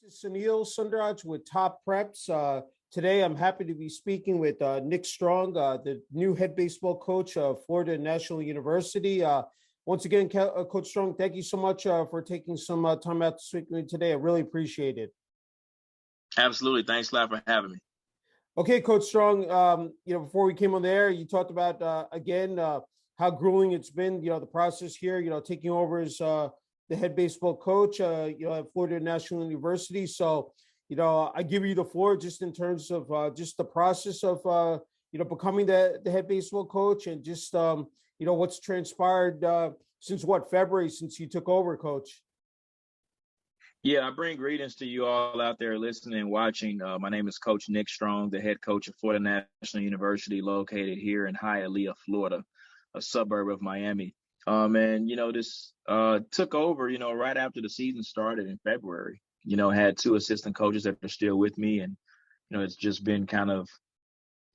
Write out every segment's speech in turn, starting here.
This is Sunil Sunder with Top Preps. Today, I'm happy to be speaking with Nick Strong, the new head baseball coach of Florida National University. Once again, Coach Strong, thank you so much for taking some time out to speak with me today. I really appreciate it. Absolutely. Thanks a lot for having me. Okay, Coach Strong, before we came on the air, you talked about, how grueling it's been, the process here, taking over as the head baseball coach, at Florida National University. So, I give you the floor just in terms of just the process of, becoming the head baseball coach and just, what's transpired since February, since you took over, Coach. Yeah, I bring greetings to you all out there listening and watching. My name is Coach Nick Strong, the head coach of Florida National University, located here in Hialeah, Florida, a suburb of Miami. This took over, right after the season started in February. Had two assistant coaches that are still with me, and it's just been kind of,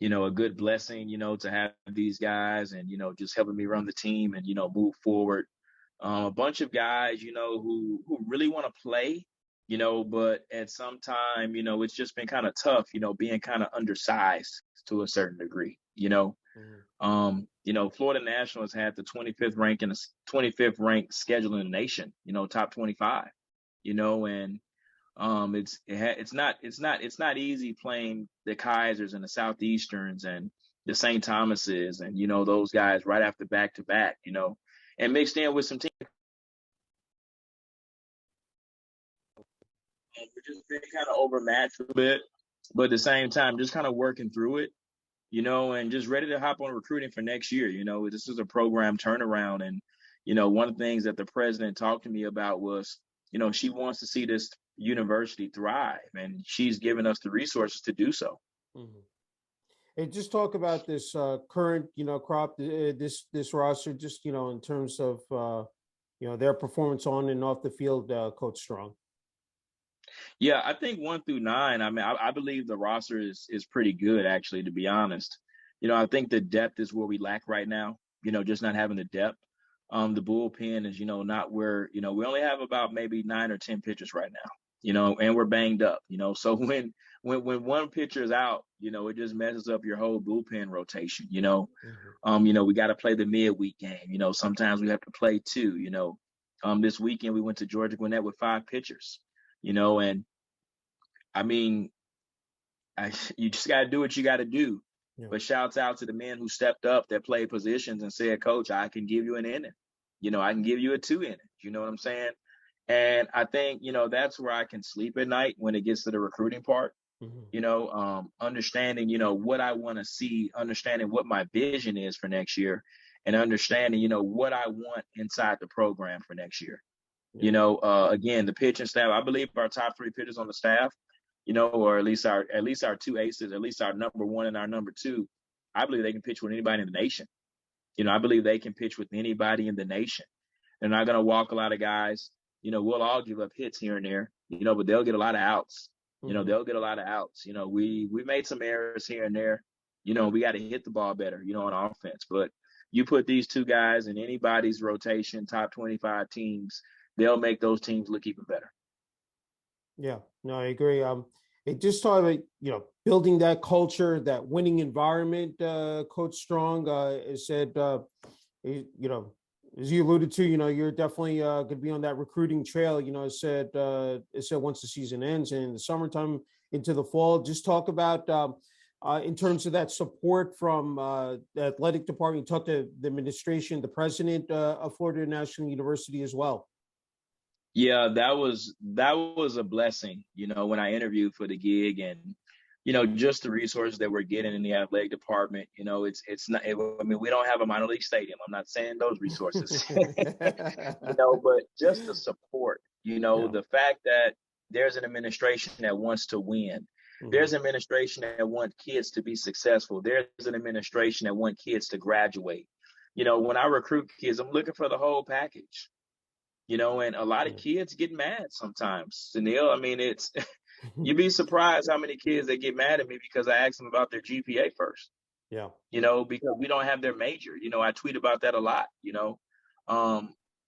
a good blessing, to have these guys and just helping me run the team and move forward. A bunch of guys, who really want to play, but at some time, it's just been kind of tough, being kind of undersized to a certain degree, Florida National has had the 25th rank in the 25th ranked schedule in the nation, top 25, and it's not easy playing the Kaisers and the Southeasterns and the St. Thomases and, those guys right after back to back, and mixed in with some teams. We're just been kind of overmatched a bit, but at the same time, just kind of working through it, and just ready to hop on recruiting for next year. This is a program turnaround. And, one of the things that the president talked to me about was, she wants to see this university thrive, and she's given us the resources to do so. Mm-hmm. Hey, just talk about this current, crop, this roster, just, in terms of, their performance on and off the field, Coach Strong. Yeah, I think 1 through 9. I mean, I believe the roster is pretty good, actually, to be honest. I think the depth is where we lack right now, just not having the depth. The bullpen is, not where, we only have about maybe 9 or 10 pitchers right now, and we're banged up, so when one pitcher is out, it just messes up your whole bullpen rotation, Mm-hmm. We got to play the midweek game, sometimes we have to play two, this weekend we went to Georgia Gwinnett with 5 pitchers, and I mean, you just got to do what you got to do. Yeah. But shouts out to the men who stepped up, that played positions and said, Coach, I can give you an inning. I can give you a 2 innings. You know what I'm saying? And I think, that's where I can sleep at night when it gets to the recruiting part. Mm-hmm. Understanding, what I want to see, understanding what my vision is for next year, and understanding, what I want inside the program for next year. Yeah. Again, the pitching staff, I believe our top 3 pitchers on the staff, or at least our 2 aces, at least our number 1 and our number 2, I believe they can pitch with anybody in the nation. I believe they can pitch with anybody in the nation. They're not going to walk a lot of guys. We'll all give up hits here and there, but they'll get a lot of outs. Mm-hmm. They'll get a lot of outs. We made some errors here and there. We got to hit the ball better, on offense. But you put these 2 guys in anybody's rotation, top 25 teams, they'll make those teams look even better. Yeah, no, I agree. It just talk about, building that culture, that winning environment, Coach Strong, has said, as you alluded to, you're definitely going to be on that recruiting trail. It said once the season ends and in the summertime into the fall. Just talk about in terms of that support from the athletic department. You talk to the administration, the president of Florida National University as well. Yeah, that was a blessing, when I interviewed for the gig, and, just the resources that we're getting in the athletic department, it's not, I mean, we don't have a minor league stadium. I'm not saying those resources, but just the support, yeah. The fact that there's an administration that wants to win. Mm-hmm. There's an administration that wants kids to be successful. There's an administration that wants kids to graduate. When I recruit kids, I'm looking for the whole package. And a lot of kids get mad sometimes, Sunil. I mean, you'd be surprised how many kids that get mad at me because I ask them about their GPA first. Yeah. Because we don't have their major. I tweet about that a lot,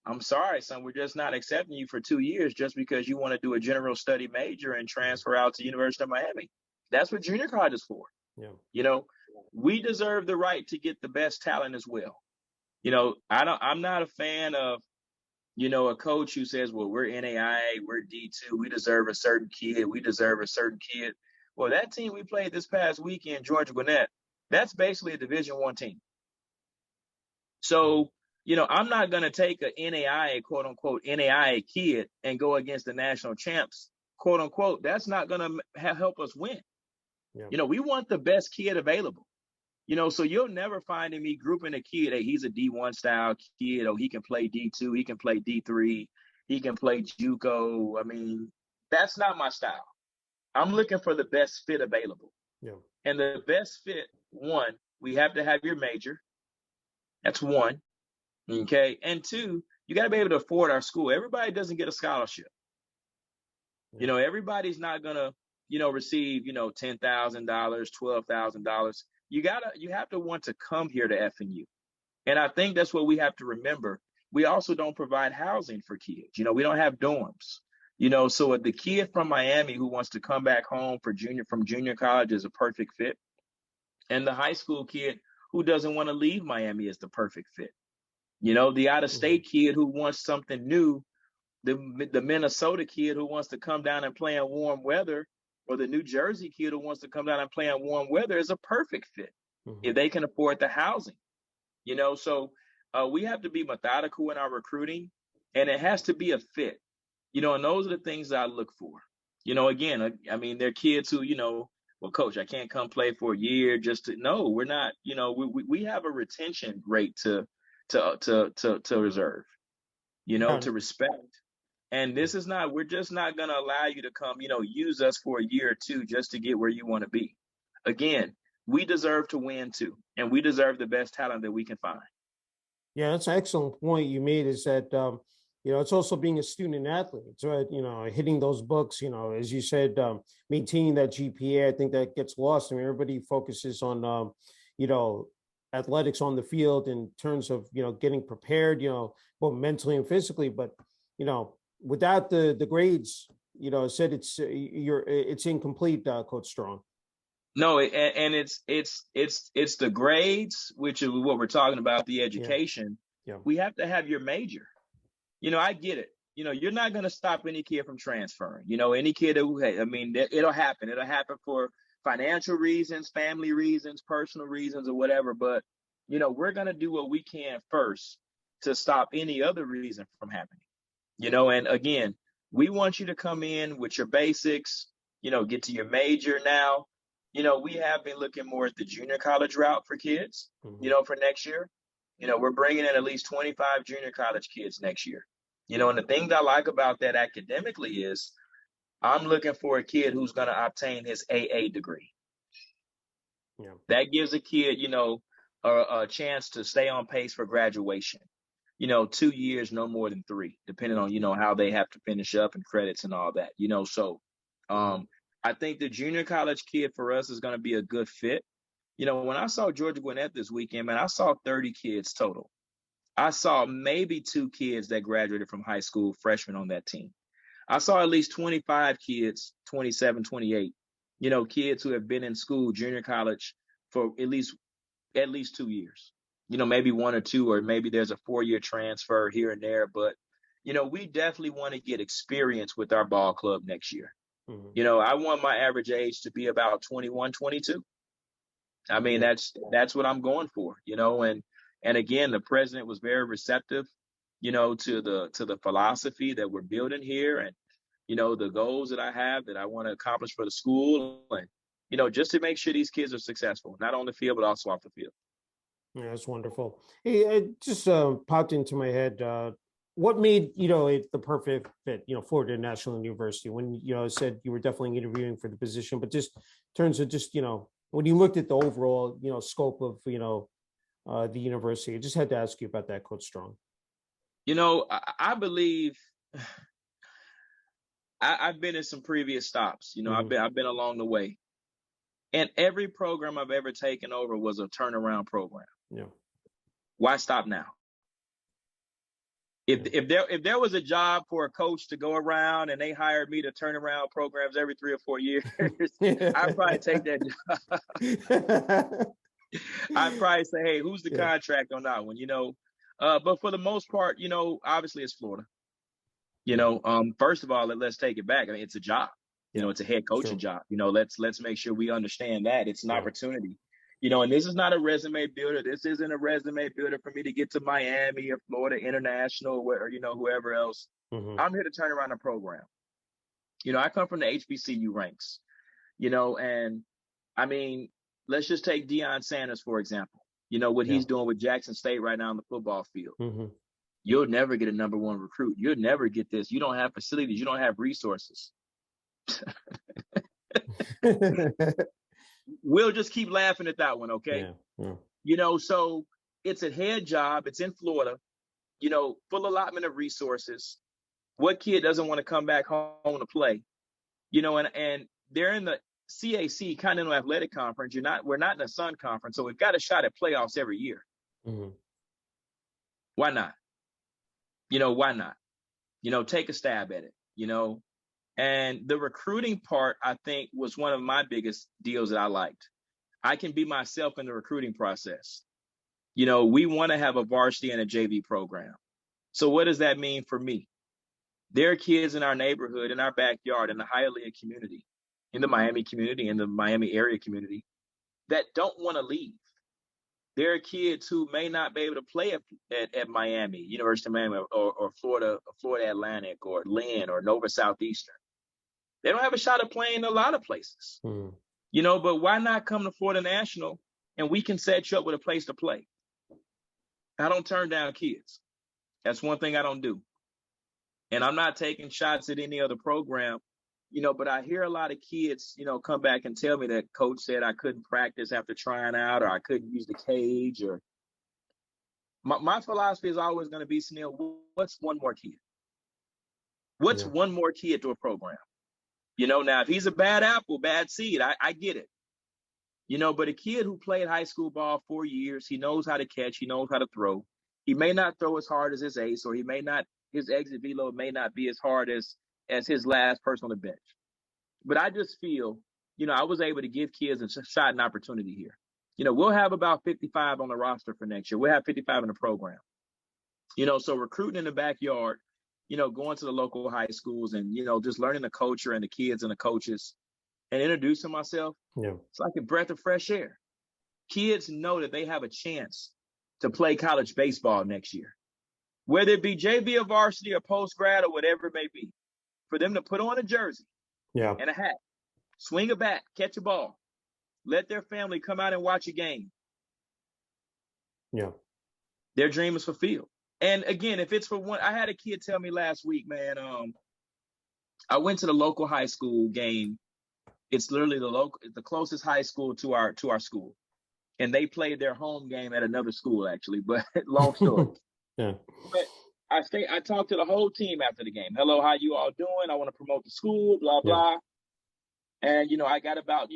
I'm sorry, son, we're just not accepting you for 2 years just because you want to do a general study major and transfer out to University of Miami. That's what junior college is for. Yeah. You know, we deserve the right to get the best talent as well. I'm not a fan of, a coach who says, well, we're NAIA, we're D2, we deserve a certain kid, we deserve a certain kid. Well, that team we played this past weekend, Georgia Gwinnett, that's basically a Division I team. So, I'm not going to take a NAIA, quote unquote, NAIA kid and go against the national champs, quote unquote. That's not going to help us win. Yeah. We want the best kid available. So you'll never find me grouping a kid. Hey, he's a D1 style kid. Oh, he can play D2. He can play D3. He can play JUCO. I mean, that's not my style. I'm looking for the best fit available. Yeah. And the best fit, one, we have to have your major. That's one. Okay. And two, you got to be able to afford our school. Everybody doesn't get a scholarship. Yeah. Everybody's not going to, receive, $10,000, $12,000. You have to want to come here to FNU. And I think that's what we have to remember. We also don't provide housing for kids. We don't have dorms. So the kid from Miami who wants to come back home from junior college is a perfect fit. And the high school kid who doesn't want to leave Miami is the perfect fit. The out-of-state kid who wants something new, the Minnesota kid who wants to come down and play in warm weather, or the New Jersey kid who wants to come down and play in warm weather is a perfect fit if they can afford the housing. So we have to be methodical in our recruiting, and it has to be a fit. And those are the things that I look for. Again, I mean, they're kids who, well, coach, I can't come play for a year just to. No, we're not. We have a retention rate to reserve. To respect. And this is not, we're just not going to allow you to come, use us for a year or two just to get where you want to be. Again, we deserve to win too, and we deserve the best talent that we can find. Yeah, that's an excellent point you made, is that, it's also being a student athlete. So, hitting those books, as you said, maintaining that GPA, I think that gets lost. I mean, everybody focuses on, athletics on the field in terms of, getting prepared, both mentally and physically. But, without the grades, said it's incomplete, Coach Strong. No, and it's the grades, which is what we're talking about, the education. Yeah. We have to have your major. I get it. You're not going to stop any kid from transferring. Any kid who, I mean, it'll happen. It'll happen for financial reasons, family reasons, personal reasons, or whatever. But, we're going to do what we can first to stop any other reason from happening. And again, we want you to come in with your basics, get to your major now. We have been looking more at the junior college route for kids, for next year. We're bringing in at least 25 junior college kids next year. And the thing that I like about that academically is I'm looking for a kid who's going to obtain his AA degree. Yeah. That gives a kid, a chance to stay on pace for graduation. 2 years, no more than 3, depending on, how they have to finish up and credits and all that, So I think the junior college kid for us is going to be a good fit. When I saw Georgia Gwinnett this weekend, man, I saw 30 kids total. I saw maybe 2 kids that graduated from high school, freshmen on that team. I saw at least 25 kids, 27, 28, kids who have been in school, junior college, for at least 2 years. Maybe 1 or 2, or maybe there's a 4-year transfer here and there. But, we definitely want to get experience with our ball club next year. I want my average age to be about 21, 22. I mean, that's what I'm going for, and again, the president was very receptive, to the philosophy that we're building here, and, the goals that I have that I want to accomplish for the school, and, just to make sure these kids are successful, not on the field, but also off the field. Yeah, that's wonderful. Hey, it just popped into my head. What made, it the perfect fit, Florida National University, when, said you were definitely interviewing for the position, but just in terms of just, when you looked at the overall, scope of, the university, I just had to ask you about that, Coach Strong. I believe I've been in some previous stops, I've been along the way, and every program I've ever taken over was a turnaround program. Yeah. Why stop now? If there was a job for a coach to go around and they hired me to turn around programs every 3 or 4 years, I'd probably take that job. I'd probably say, hey, who's the Yeah. contract on that one? But for the most part, obviously it's Florida. First of all, let's take it back. I mean, it's a job. Yeah. It's a head coaching Sure. job. Let's make sure we understand that it's an Yeah. opportunity. And this is not a resume builder. This isn't a resume builder for me to get to Miami or Florida International or whoever else. Mhm. I'm here to turn around a program. I come from the HBCU ranks. And I mean, let's just take Deion Sanders for example. What Yeah. he's doing with Jackson State right now on the football field. Mhm. You'll never get a number one recruit. You'll never get this. You don't have facilities. You don't have resources. We'll just keep laughing at that one, okay? Yeah. Yeah. So it's a head job. It's in Florida, full allotment of resources. What kid doesn't want to come back home to play? And they're in the CAC, Continental Athletic Conference. We're not in the Sun Conference, so we've got a shot at playoffs every year. Mhm. Why not? Why not? Take a stab at it, And the recruiting part, I think, was one of my biggest deals that I liked. I can be myself in the recruiting process. We want to have a varsity and a JV program. So what does that mean for me? There are kids in our neighborhood, in our backyard, in the Hialeah community, in the Miami community, in the Miami area community that don't want to leave. There are kids who may not be able to play at Miami, University of Miami, or Florida Atlantic, or Lynn, or Nova Southeastern. They don't have a shot at playing in a lot of places, but why not come to Florida National and we can set you up with a place to play? I don't turn down kids. That's one thing I don't do. And I'm not taking shots at any other program, but I hear a lot of kids, come back and tell me that coach said I couldn't practice after trying out, or I couldn't use the cage, or my philosophy is always going to be, Sunil, what's one more kid? What's one more kid to a program? Now if he's a bad apple, bad seed, I get it. But a kid who played high school ball 4 years, he knows how to catch, he knows how to throw. He may not throw as hard as his ace, or his exit velo may not be as hard as his last person on the bench. But I just feel, I was able to give kids a shot and opportunity here. We'll have about 55 on the roster for next year. We'll have 55 in the program. So recruiting in the backyard, going to the local high schools and, just learning the culture and the kids and the coaches and introducing myself. Yeah. It's like a breath of fresh air. Kids know that they have a chance to play college baseball next year, whether it be JV or varsity or post-grad or whatever it may be, for them to put on a jersey and a hat, swing a bat, catch a ball, let their family come out and watch a game. Yeah. Their dream is fulfilled. And again, if it's for one, I had a kid tell me last week, man, I went to the local high school game. It's literally the closest high school to our school. And they played their home game at another school, actually, but long story. Yeah. But I talked to the whole team after the game. Hello, how you all doing? I want to promote the school, blah, blah. And, I got about,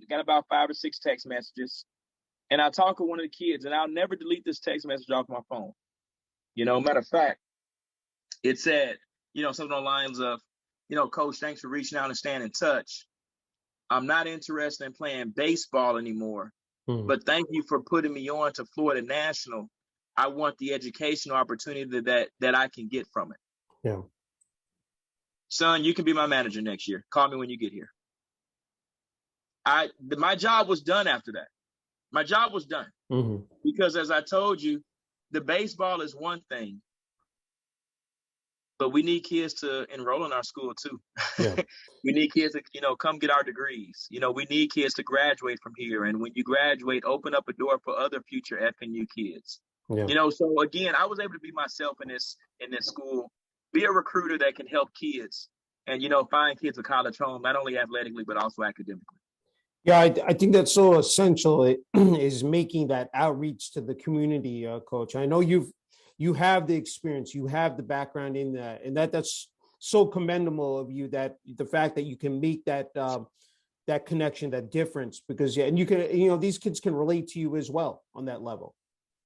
got about 5 or 6 text messages. And I talked to one of the kids, and I'll never delete this text message off my phone. Matter of fact, it said, something on the lines of, Coach, thanks for reaching out and staying in touch. I'm not interested in playing baseball anymore, but thank you for putting me on to Florida National. I want the educational opportunity that I can get from it. Yeah. Son, you can be my manager next year. Call me when you get here. My job was done after that. My job was done. Because as I told you, the baseball is one thing, but we need kids to enroll in our school too. Yeah. We need kids to, come get our degrees. We need kids to graduate from here. And when you graduate, open up a door for other future FNU kids. Yeah. So again, I was able to be myself in this school, be a recruiter that can help kids and, find kids a college home, not only athletically, but also academically. Yeah, I think that's so essential is making that outreach to the community, Coach. I know you have the experience, you have the background in that, and that's so commendable of you, that the fact that you can make that that connection, that difference, because and you can, these kids can relate to you as well on that level.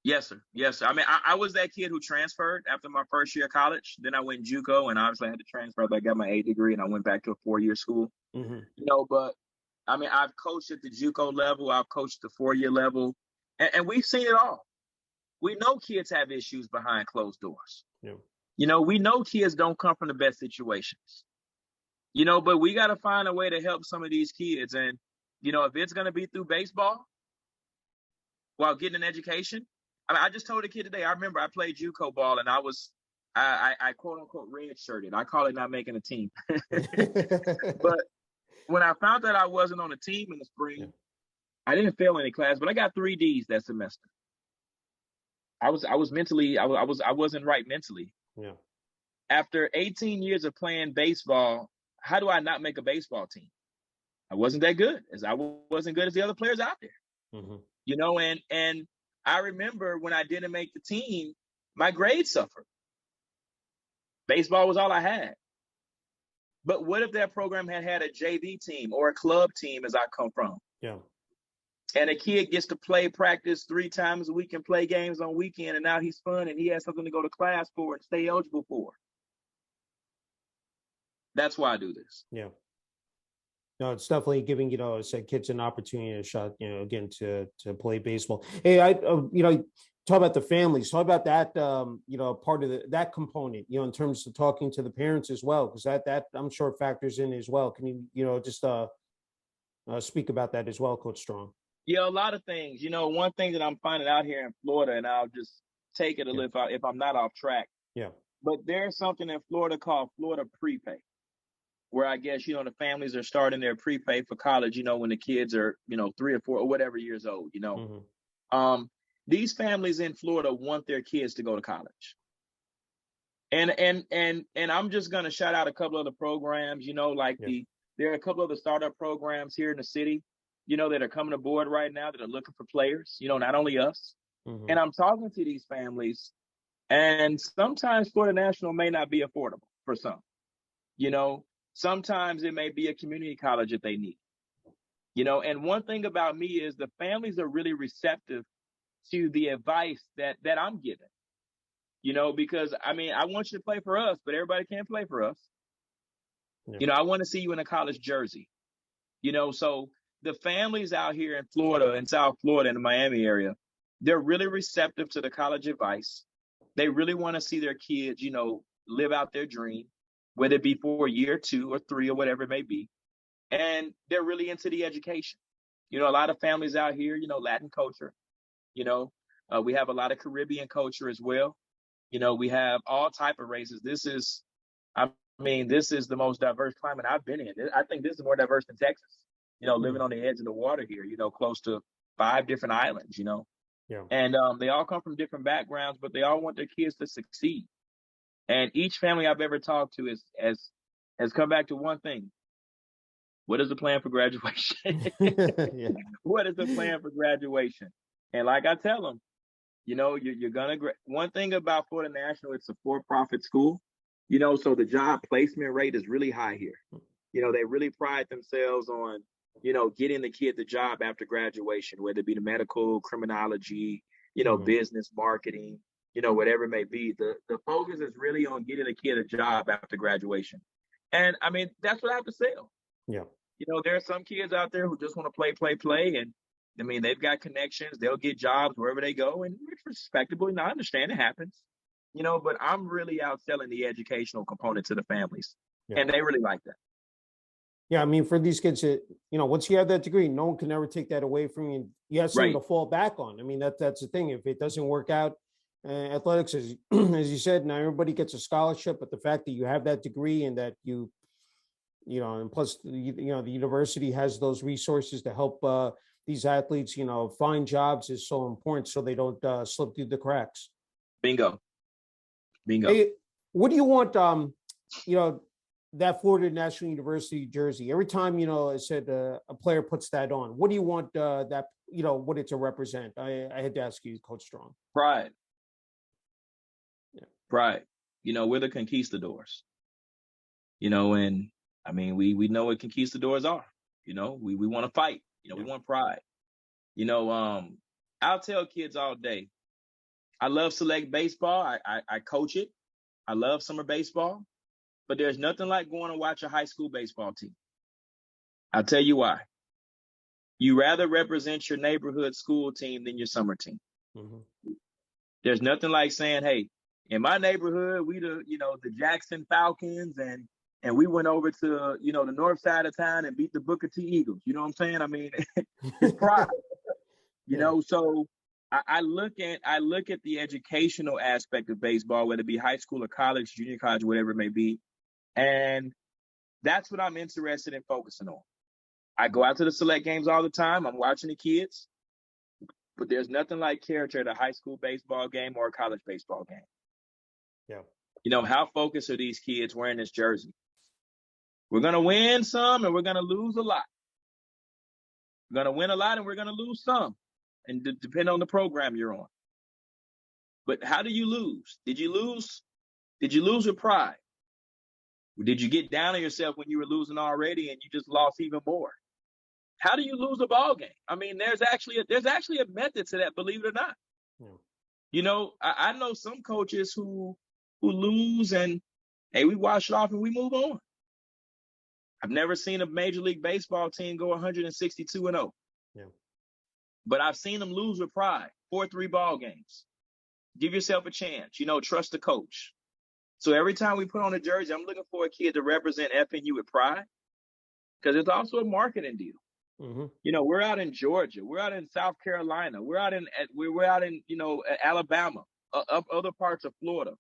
Yes, sir. Yes, sir. I mean, I was that kid who transferred after my first year of college. Then I went JUCO, and obviously I had to transfer. But I got my A degree, and I went back to a 4-year school. Hmm. But I mean, I've coached at the JUCO level. I've coached the 4-year level, and we've seen it all. We know kids have issues behind closed doors. Yeah. We know kids don't come from the best situations. But we got to find a way to help some of these kids. And if it's going to be through baseball while getting an education. I mean, I just told a kid today. I remember I played JUCO ball, and I quote unquote red shirted. I call it not making a team. But when I found that I wasn't on a team in the spring, Yeah. I didn't fail any class, but I got 3 Ds that semester. I wasn't right mentally. Yeah. After 18 years of playing baseball, how do I not make a baseball team? I wasn't that good, as I wasn't good as the other players out there. Hmm. And I remember when I didn't make the team, my grades suffered. Baseball was all I had. But what if that program had a JV team or a club team, as I come from? Yeah. And a kid gets to play practice 3 times a week and play games on weekend, and now he's fun and he has something to go to class for and stay eligible for. That's why I do this. Yeah. No, it's definitely giving, kids an opportunity, a shot, again, to play baseball. Hey, talk about the families, talk about that, part of that component, in terms of talking to the parents as well, because that I'm sure factors in as well. Can you, just speak about that as well, Coach Strong? Yeah, a lot of things. One thing that I'm finding out here in Florida, and I'll just take it a little if I'm not off track. Yeah. But there's something in Florida called Florida prepay, where I guess, the families are starting their prepay for college, when the kids are, 3 or 4 or whatever years old, Mm-hmm. These families in Florida want their kids to go to college. And I'm just going to shout out a couple of the programs, there are a couple of the startup programs here in the city, that are coming aboard right now that are looking for players, not only us. Mm-hmm. And I'm talking to these families, and sometimes Florida National may not be affordable for some. Sometimes it may be a community college that they need. And one thing about me is the families are really receptive to the advice that I'm giving. Because I mean, I want you to play for us, but everybody can't play for us. Yeah. I want to see you in a college jersey. So the families out here in Florida, in South Florida, in the Miami area, they're really receptive to the college advice. They really want to see their kids, live out their dream, whether it be for a year, 2 or 3 or whatever it may be. And they're really into the education. A lot of families out here, Latin culture, we have a lot of Caribbean culture as well. We have all type of races. This is the most diverse climate I've been in. I think this is more diverse than Texas, living on the edge of the water here, close to 5 different islands, Yeah. And they all come from different backgrounds, but they all want their kids to succeed. And each family I've ever talked to has come back to one thing. What is the plan for graduation? Yeah. What is the plan for graduation? And like I tell them, you're going to, one thing about Florida National, it's a for-profit school, so the job placement rate is really high here. They really pride themselves on, getting the kid the job after graduation, whether it be the medical, criminology, Mm-hmm. business, marketing, whatever it may be. The focus is really on getting a kid a job after graduation. And I mean, that's what I have to sell. Yeah. There are some kids out there who just want to play. And I mean, they've got connections. They'll get jobs wherever they go. And it's respectable. And I understand it happens, but I'm really out selling the educational component to the families. Yeah. And they really like that. Yeah, I mean, for these kids, once you have that degree, no one can ever take that away from you. You have something to fall back on. I mean, that's the thing. If it doesn't work out, athletics, as you said, now everybody gets a scholarship. But the fact that you have that degree and that and plus, the university has those resources to help these athletes, find jobs is so important, so they don't slip through the cracks. Bingo. Hey, what do you want? That Florida National University jersey. Every time, I said a player puts that on, what do you want that, what it to represent? I had to ask you, Coach Strong. Pride. Yeah. Pride. We're the conquistadors. And I mean, we know what conquistadors are. We want to fight. We want pride. I'll tell kids all day, I love select baseball. I coach it. I love summer baseball. But there's nothing like going to watch a high school baseball team. I'll tell you why. You rather represent your neighborhood school team than your summer team. Mm-hmm. There's nothing like saying, hey, in my neighborhood, we the Jackson Falcons and we went over to, the north side of town and beat the Booker T Eagles. You know what I'm saying? I mean, it's pride. So I look at the educational aspect of baseball, whether it be high school or college, junior college, whatever it may be. And that's what I'm interested in focusing on. I go out to the select games all the time. I'm watching the kids, but there's nothing like character at a high school baseball game or a college baseball game. Yeah. How focused are these kids wearing this jersey? We're going to win some and we're going to lose a lot. We're going to win a lot and we're going to lose some. And depending on the program you're on. But how do you lose? Did you lose with pride? Did you get down on yourself when you were losing already and you just lost even more? How do you lose a ball game? I mean, there's actually a method to that, believe it or not. Yeah. I know some coaches who lose and, hey, we wash it off and we move on. I've never seen a Major League Baseball team go 162-0. Yeah. But I've seen them lose with pride, 4-3 ball games. Give yourself a chance. Trust the coach. So every time we put on a jersey, I'm looking for a kid to represent FNU with pride because it's also a marketing deal. Mm-hmm. We're out in Georgia. We're out in South Carolina. We're out in Alabama, up other parts of Florida.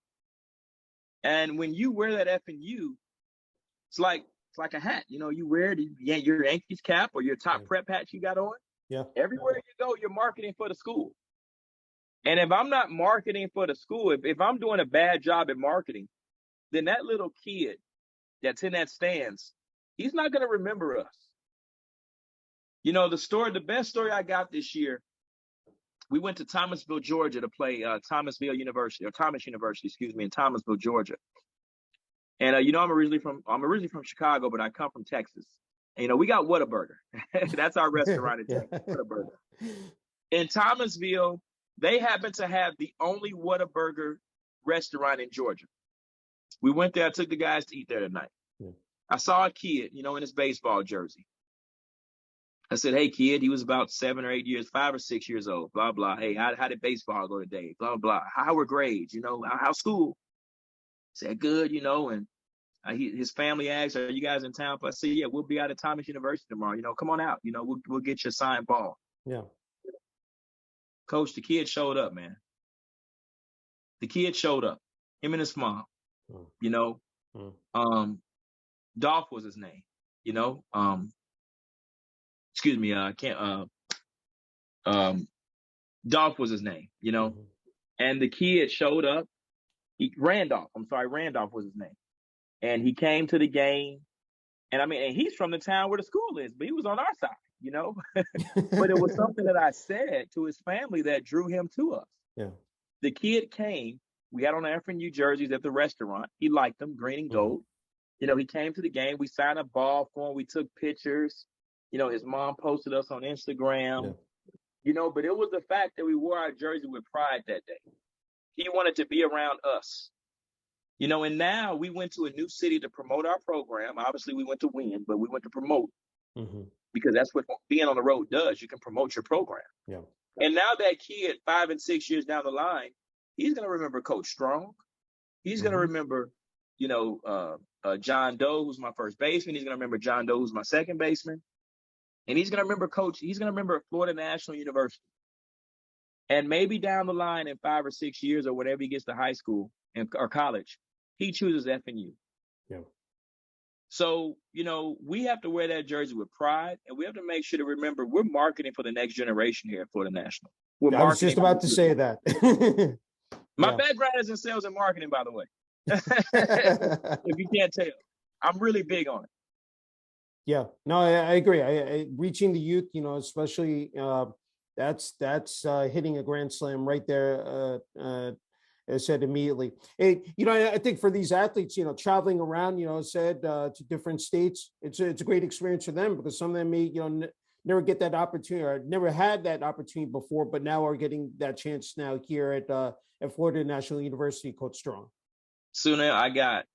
And when you wear that FNU, it's like a hat. You wear your Yankees cap or your top prep hat you got on. Yeah. Everywhere you go, you're marketing for the school. And if I'm not marketing for the school, if I'm doing a bad job at marketing, then that little kid that's in that stands, he's not going to remember us. The best story I got this year, we went to Thomasville, Georgia to play Thomas University in Thomasville, Georgia. And I'm originally from Chicago, but I come from Texas. And, we got Whataburger. That's our restaurant in Texas, Whataburger. In Thomasville, they happen to have the only Whataburger restaurant in Georgia. We went there. I took the guys to eat there tonight. Yeah. I saw a kid, in his baseball jersey. I said, hey, kid, he was about 7 or 8 years, 5 or 6 years old, blah, blah. Hey, how did baseball go today? Blah, blah. How were grades? How's school? He said, good, and his family asked, are you guys in town? I said, yeah, we'll be out at Thomas University tomorrow. Come on out. We'll get you a signed ball. Yeah. Coach, the kid showed up, man. The kid showed up. Him and his mom. Dolph was his name. Excuse me. Dolph was his name. Mm-hmm. And the kid showed up. Randolph was his name. And he came to the game. And and he's from the town where the school is, but he was on our side. But it was something that I said to his family that drew him to us. Yeah. The kid came. We had on FNU jerseys at the restaurant. He liked them, green and gold. Mm-hmm. He came to the game. We signed a ball for him. We took pictures. His mom posted us on Instagram. Yeah. But it was the fact that we wore our jersey with pride that day. He wanted to be around us. And now we went to a new city to promote our program. Obviously, we went to win, but we went to promote. Mm-hmm. Because that's what being on the road does. You can promote your program. Yeah. And now that kid, 5 and 6 years down the line, he's going to remember Coach Strong. He's going to remember, John Doe, who's my first baseman. He's going to remember John Doe, who's my second baseman. And he's going to remember He's going to remember Florida National University. And maybe down the line in 5 or 6 years or whenever he gets to high school or college, he chooses FNU. Yeah. So, we have to wear that jersey with pride, and we have to make sure to remember we're marketing for the next generation here at Florida National. I was just about to say that. My background is in sales and marketing, by the way. If you can't tell, I'm really big on it. Yeah, no, I agree. I reaching the youth, especially that's hitting a grand slam right there. As said immediately. Hey, I think for these athletes, traveling around, to different states, it's a great experience for them because some of them may, never get that opportunity or never had that opportunity before, but now are getting that chance now here at at Florida National University, Coach Strong? Sunil, I got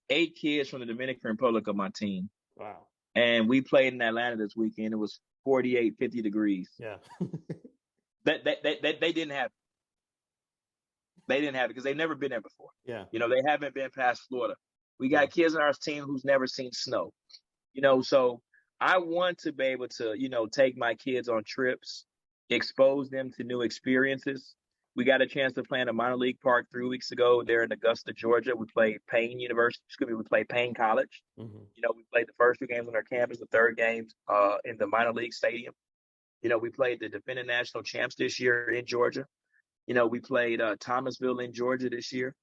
8 kids from the Dominican Republic on my team. Wow. And we played in Atlanta this weekend. It was 48, 50 degrees. Yeah. They didn't have it. They didn't have it because they've never been there before. Yeah. They haven't been past Florida. We got kids on our team who's never seen snow. So I want to be able to, take my kids on trips, expose them to new experiences. We got a chance to play in a minor league park 3 weeks ago there in Augusta, Georgia. We played Payne College. Mm-hmm. We played the first 2 games on our campus, the third game in the minor league stadium. We played the defending national champs this year in Georgia. We played Thomasville in Georgia this year.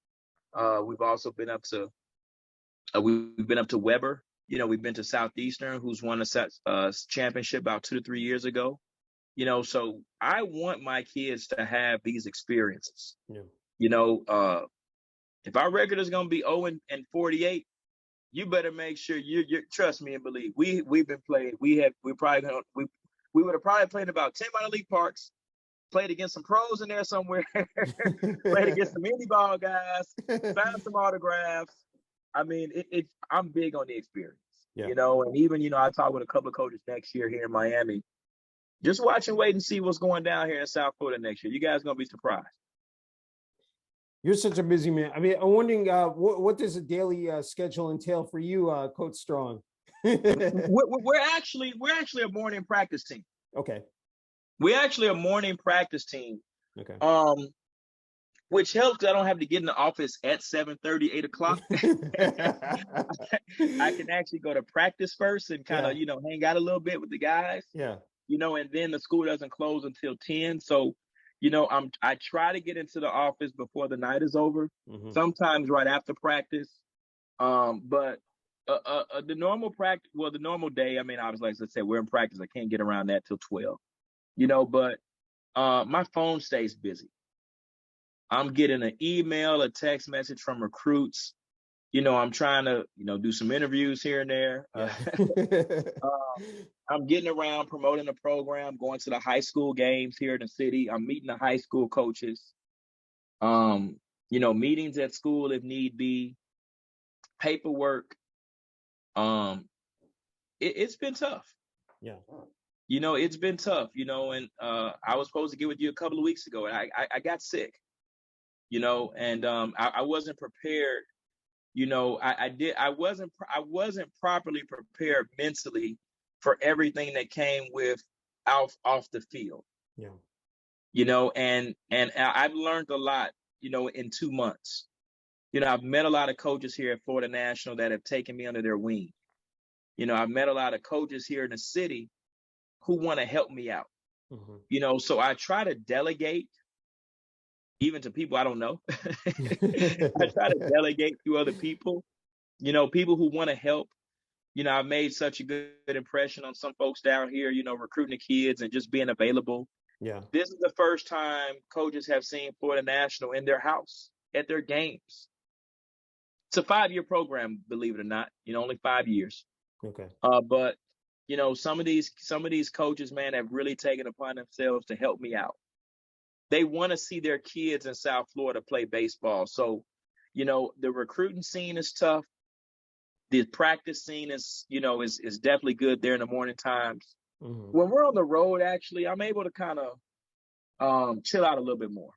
We've also been up to Weber. We've been to Southeastern, who's won a championship about 2 to 3 years ago. So I want my kids to have these experiences. Yeah. If our record is going to be 0-48, you better make sure you trust me and believe. We've been playing. We would have probably played about 10 minor league parks. Played against some pros in there somewhere, played against some indie ball guys, signed some autographs. I mean, I'm big on the experience, and even, I talk with a couple of coaches next year here in Miami. Just watch and wait and see what's going down here in South Florida next year. You guys are going to be surprised. You're such a busy man. I mean, I'm wondering, what does a daily schedule entail for you, Coach Strong? We're actually a morning practice team. Okay. We're actually a morning practice team. Okay. Which helps because I don't have to get in the office at 7:30, 8 o'clock. I can actually go to practice first and kind of, hang out a little bit with the guys. Yeah. And then the school doesn't close until 10. So, I try to get into the office before the night is over. Mm-hmm. Sometimes right after practice. But the normal day, I mean, obviously, like I said, we're in practice. I can't get around that till 12. But my phone stays busy. I'm getting an email, a text message from recruits. I'm trying to, do some interviews here and there. I'm getting around promoting the program, going to the high school games here in the city. I'm meeting the high school coaches. Meetings at school if need be, paperwork. It's been tough. Yeah. It's been tough, and I was supposed to get with you a couple of weeks ago, and I got sick, and I wasn't prepared. I wasn't properly prepared mentally for everything that came with off the field. Yeah. And I've learned a lot, in 2 months. I've met a lot of coaches here at Florida National that have taken me under their wing. I've met a lot of coaches here in the city who want to help me out. Mm-hmm. So I try to delegate even to people I don't know. I try to delegate to other people, people who want to help. I've made such a good impression on some folks down here, recruiting the kids and just being available. Yeah. This is the first time coaches have seen Florida National in their house at their games. It's a 5-year program, believe it or not, only 5 years. Okay. But some of these coaches, man, have really taken upon themselves to help me out. They want to see their kids in South Florida play baseball. So, the recruiting scene is tough. The practice scene is definitely good there in the morning times. Mm-hmm. When we're on the road, actually, I'm able to kind of chill out a little bit more.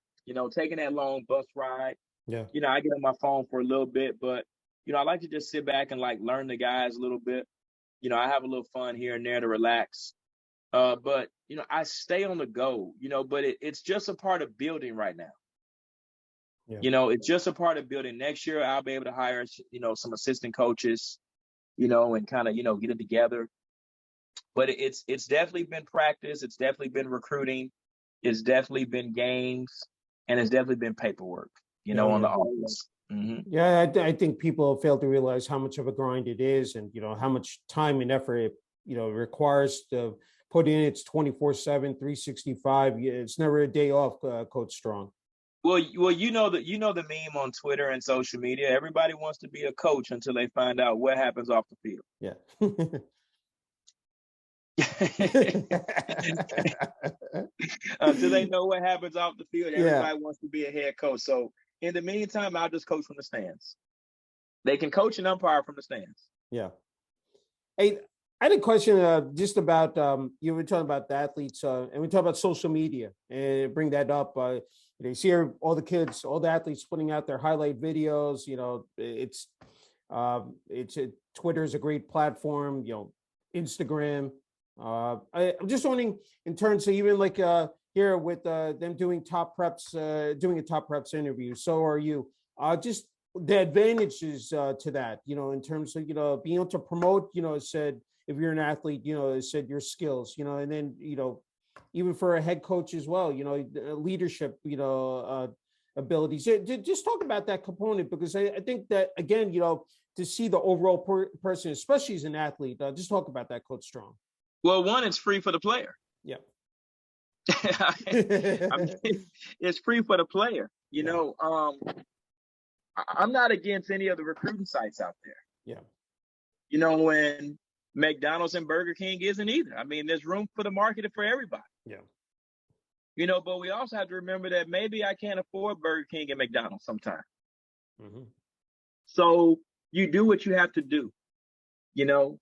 Taking that long bus ride. Yeah. I get on my phone for a little bit, but I like to just sit back and learn the guys a little bit. I have a little fun here and there to relax. But, I stay on the go, but it's just a part of building right now. Yeah. It's just a part of building. Next year, I'll be able to hire, some assistant coaches, and kind of, get it together. But it's definitely been practice. It's definitely been recruiting. It's definitely been games. And it's definitely been paperwork, on the office. Mm-hmm. Yeah, I think people fail to realize how much of a grind it is and, how much time and effort it, requires to put in. It's 24/7, 365. It's never a day off, Coach Strong. Well, the meme on Twitter and social media. Everybody wants to be a coach until they find out what happens off the field. Yeah. Until they know what happens off the field, Yeah. everybody wants to be a head coach. So in the meantime, I'll just coach from the stands. They can coach and umpire from the stands. Yeah. Hey, I had a question just about you were talking about the athletes, and we talk about social media, and bring that up. You see all the kids, all the athletes putting out their highlight videos. You know, Twitter is a great platform. You know, Instagram. I'm just wondering, in terms of even like here with them doing top preps, doing a top preps interview. So are you? Just the advantages to that, you know, in terms of, you know, being able to promote, you know, said, if you're an athlete, you know, said your skills, you know, and then, you know, even for a head coach as well, you know, leadership, you know, abilities. Just talk about that component, because I think that, again, you know, to see the overall person, especially as an athlete, just talk about that, Coach Strong. Well, one, it's free for the player. Yeah. I mean, it's free for the player. You know, I'm not against any of the recruiting sites out there. Yeah. You know, when McDonald's and Burger King isn't either. I mean, there's room for the market for everybody. Yeah. You know, but we also have to remember that maybe I can't afford Burger King and McDonald's sometimes. Mm-hmm. So you do what you have to do. You know,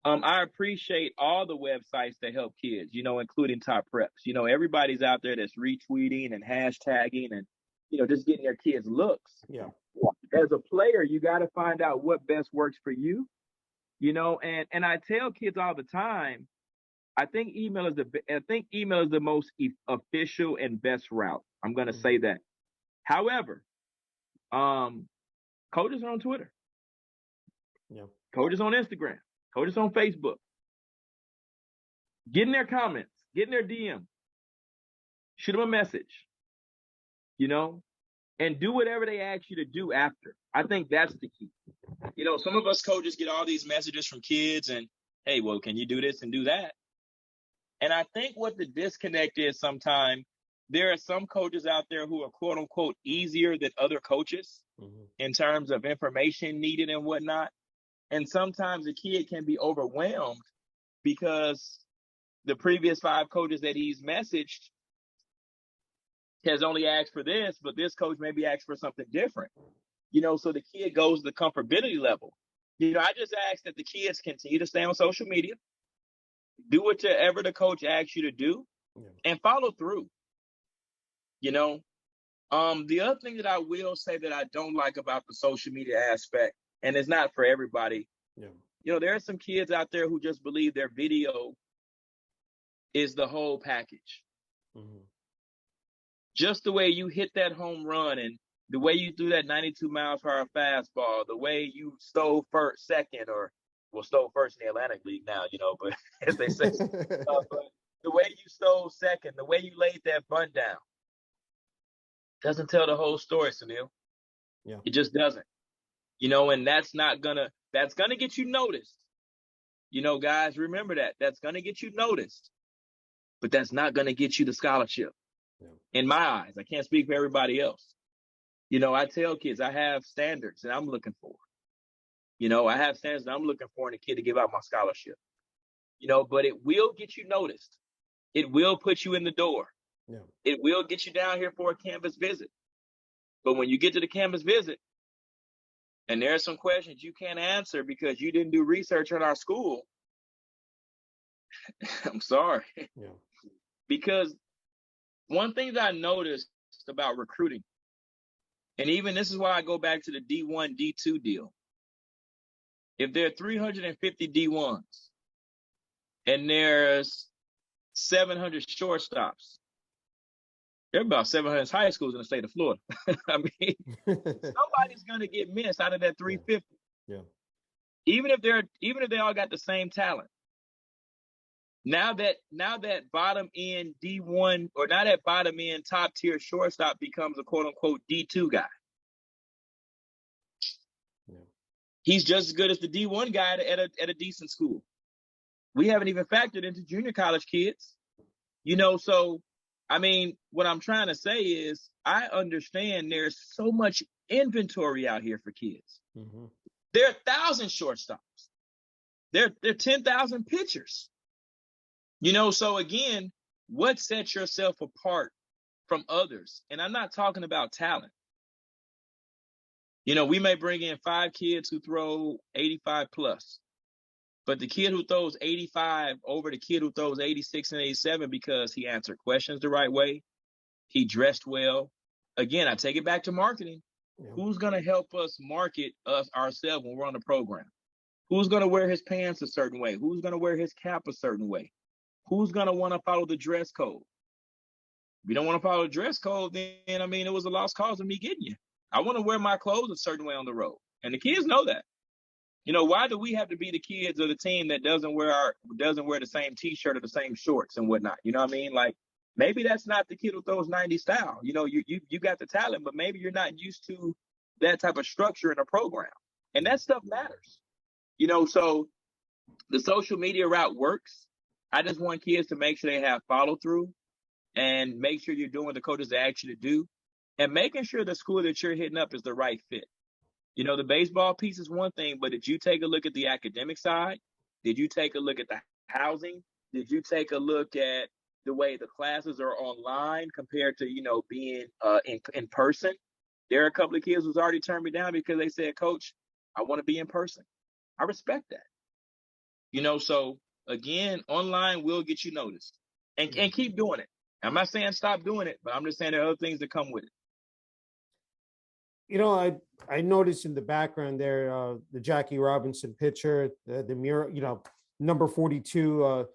I appreciate all the websites that help kids, you know, including Top Preps. You know, everybody's out there that's retweeting and hashtagging and, you know, just getting their kids looks. Yeah. As a player, you got to find out what best works for you, you know, and I tell kids all the time, I think email is the most official and best route. I'm going to say that. However, coaches are on Twitter. Yeah. Coaches on Instagram. Coaches on Facebook. Get in their comments. Get in their DM. Shoot them a message. You know, and do whatever they ask you to do after. I think that's the key. You know, some of us coaches get all these messages from kids and, hey, well, can you do this and do that? And I think what the disconnect is sometimes, there are some coaches out there who are quote unquote easier than other coaches in terms of information needed and whatnot. And sometimes a kid can be overwhelmed because the previous 5 coaches that he's messaged has only asked for this, but this coach maybe asked for something different. You know, so the kid goes to the comfortability level. You know, I just ask that the kids continue to stay on social media, do whatever the coach asks you to do, and follow through. You know, the other thing that I will say that I don't like about the social media aspect, and it's not for everybody, you know, there are some kids out there who just believe their video is the whole package. Just the way you hit that home run and the way you threw that 92 miles per hour fastball, the way you stole second, or stole first in the Atlantic League now, you know, but as they say, but the way you stole second, the way you laid that bunt down, doesn't tell the whole story, Sunil. Yeah. It just doesn't. You know, and that's gonna get you noticed. You know, guys, remember that. That's gonna get you noticed. But that's not gonna get you the scholarship. In my eyes. I can't speak for everybody else. You know, I tell kids I have standards that I'm looking for. You know, I have standards that I'm looking for in a kid to give out my scholarship. You know, but it will get you noticed. It will put you in the door. Yeah. It will get you down here for a campus visit. But when you get to the campus visit, and there are some questions you can't answer because you didn't do research on our school, I'm sorry. Yeah. Because one thing that I noticed about recruiting, and even this is why I go back to the D1, D2 deal. If there are 350 D1s and there's 700 shortstops, there are about 700 high schools in the state of Florida. I mean, somebody's going to get missed out of that 350. Yeah. Even if they all got the same talent. Now that bottom end D1, or now that bottom end top tier shortstop becomes a quote unquote D2 guy. Yeah. He's just as good as the D1 guy at a decent school. We haven't even factored into junior college kids. You know, so I mean, what I'm trying to say is I understand there's so much inventory out here for kids. There are 1,000 shortstops. There are 10,000 pitchers. So again, what sets yourself apart from others? And I'm not talking about talent. We may bring in 5 kids who throw 85 plus, but the kid who throws 85 over the kid who throws 86 and 87 because he answered questions the right way, he dressed well. Again, I take it back to marketing. Yeah. Who's going to help us market us ourselves when we're on the program? Who's going to wear his pants a certain way? Who's going to wear his cap a certain way? Who's going to want to follow the dress code? If you don't want to follow the dress code, then, it was a lost cause of me getting you. I want to wear my clothes a certain way on the road. And the kids know that. Why do we have to be the kids of the team that doesn't wear the same T-shirt or the same shorts and whatnot? You know what I mean? Like, maybe that's not the kid who throws 90 style. You got the talent, but maybe you're not used to that type of structure in a program. And that stuff matters. So the social media route works. I just want kids to make sure they have follow through and make sure you're doing what the coaches ask you to do and making sure the school that you're hitting up is the right fit. The baseball piece is one thing, but did you take a look at the academic side? Did you take a look at the housing? Did you take a look at the way the classes are online compared to, being in person? There are a couple of kids who's already turned me down because they said, Coach, I want to be in person. I respect that. So again, online will get you noticed and keep doing it. I'm not saying stop doing it, but I'm just saying there are other things that come with it. I noticed in the background there, the Jackie Robinson picture, the mural, number 42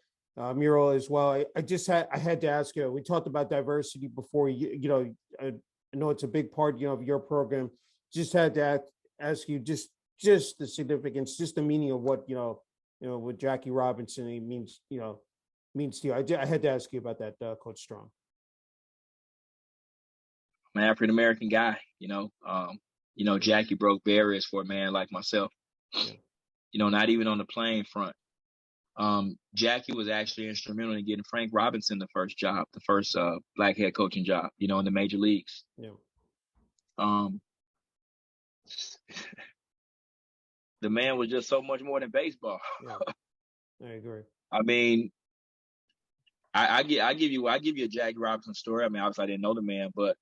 mural as well. I had to ask you, we talked about diversity before, I know it's a big part, of your program. Just had to ask you just the significance, just the meaning of what, what Jackie Robinson means to you. I had to ask you about that, Coach Strong. I'm an African-American guy, Jackie broke barriers for a man like myself, not even on the playing front. Jackie was actually instrumental in getting Frank Robinson the first black head coaching job, in the major leagues. Yeah. The man was just so much more than baseball. Yeah. I agree. I give you a Jackie Robinson story. Obviously I didn't know the man, but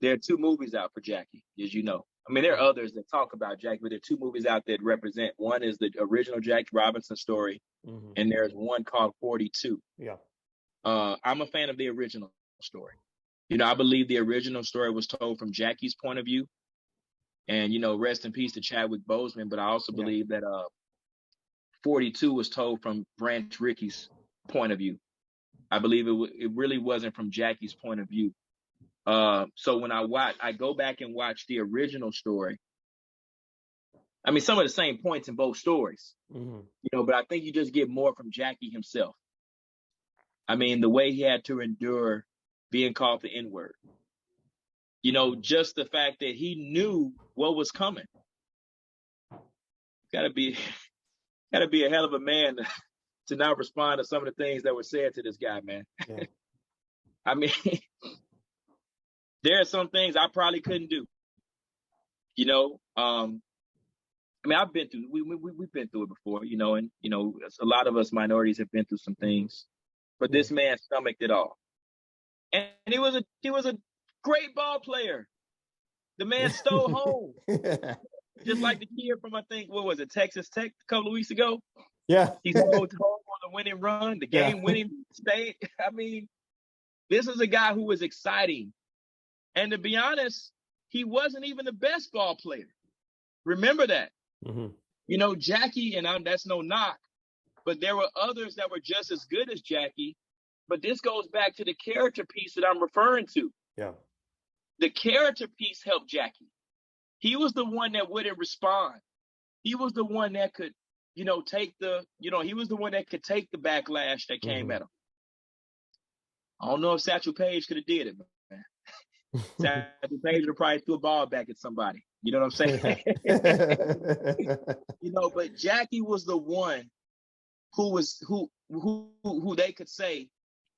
there are 2 movies out for Jackie, as you know. There are others that talk about Jackie, but there are 2 movies out that represent. One is the original Jackie Robinson story, and there's one called 42. Yeah. I'm a fan of the original story. I believe the original story was told from Jackie's point of view. And, rest in peace to Chadwick Boseman, but I also believe that 42 was told from Branch Rickey's point of view. I believe it really wasn't from Jackie's point of view. So when I go back and watch the original story, some of the same points in both stories, but I think you just get more from Jackie himself. The way he had to endure being called the N-word, just the fact that he knew what was coming. Gotta be a hell of a man to not respond to some of the things that were said to this guy, man. Yeah. There are some things I probably couldn't do. I've been through. We've been through it before, and a lot of us minorities have been through some things, but this man stomached it all, and he was a great ball player. The man stole home, just like the kid from Texas Tech a couple of weeks ago. Yeah, he stole home on the winning run, the game-winning state. This is a guy who was exciting. And to be honest, he wasn't even the best ball player. Remember that. Jackie, and that's no knock, but there were others that were just as good as Jackie. But this goes back to the character piece that I'm referring to. Yeah. The character piece helped Jackie. He was the one that wouldn't respond. He was the one that could, he was the one that could take the backlash that came at him. I don't know if Satchel Paige could have did it, man. Satchel Paige would probably threw a ball back at somebody. You know what I'm saying? But Jackie was the one who they could say,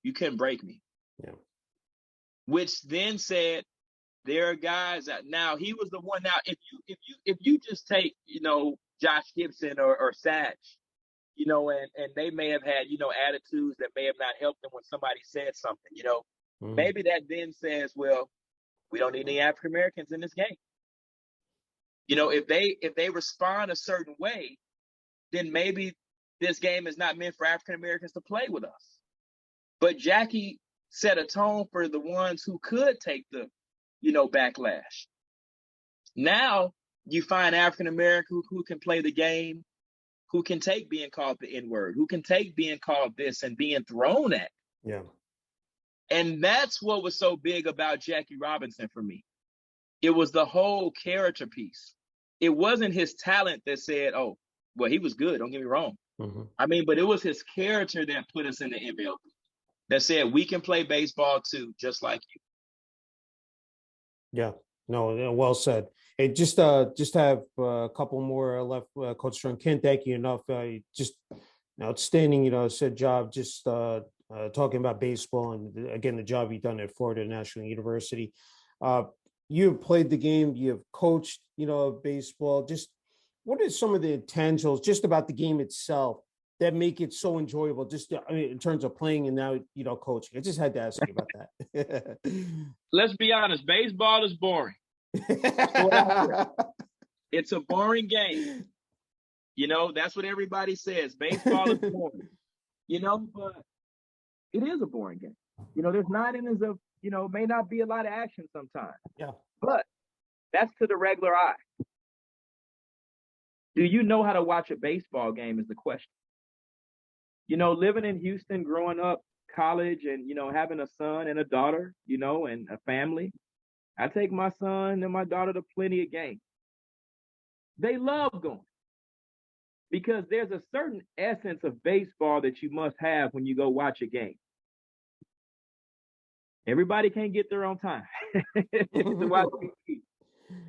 you couldn't break me. Yeah. Which then said, there are guys that now he was the one. Now, if you just take, Josh Gibson or Satch, and they may have had, attitudes that may have not helped them when somebody said something, Mhm. maybe that then says, well, we don't need any African Americans in this game. If they respond a certain way, then maybe this game is not meant for African Americans to play with us. But Jackie set a tone for the ones who could take the, backlash. Now you find African Americans who can play the game, who can take being called the N-word, who can take being called this and being thrown at. Yeah. And that's what was so big about Jackie Robinson for me. It was the whole character piece. It wasn't his talent that said, oh, well, he was good. Don't get me wrong. Mm-hmm. But it was his character that put us in the MLB, that said, we can play baseball too, just like you. Yeah, no, well said. Hey, just have a couple more left, Coach Strong. Can't thank you enough. Just outstanding, said job. Just talking about baseball and again the job you've done at Florida National University. You have played the game. You have coached, baseball. Just what are some of the intangibles just about the game itself that make it so enjoyable? Just in terms of playing and now coaching. I just had to ask you about that. Let's be honest. Baseball is boring. It's a boring game. That's what everybody says. Baseball is boring. But it is a boring game. There's 9 innings of, may not be a lot of action sometimes. Yeah. But that's to the regular eye. Do you know how to watch a baseball game is the question. Living in Houston, growing up, college, and, having a son and a daughter, and a family, I take my son and my daughter to plenty of games. They love going because there's a certain essence of baseball that you must have when you go watch a game. Everybody can't get there on time to watch TV.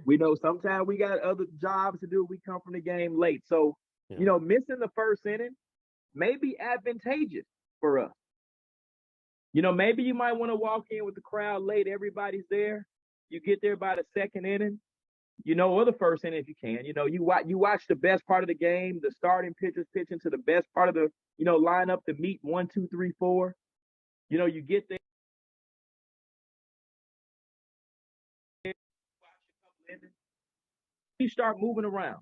We know sometimes we got other jobs to do. We come from the game late. So, missing the first inning may be advantageous for us. Maybe you might want to walk in with the crowd late. Everybody's there. You get there by the second inning, or the first inning if you can. You watch the best part of the game, the starting pitchers pitching to the best part of the, lineup to meet 1, 2, 3, 4. You get there. You start moving around.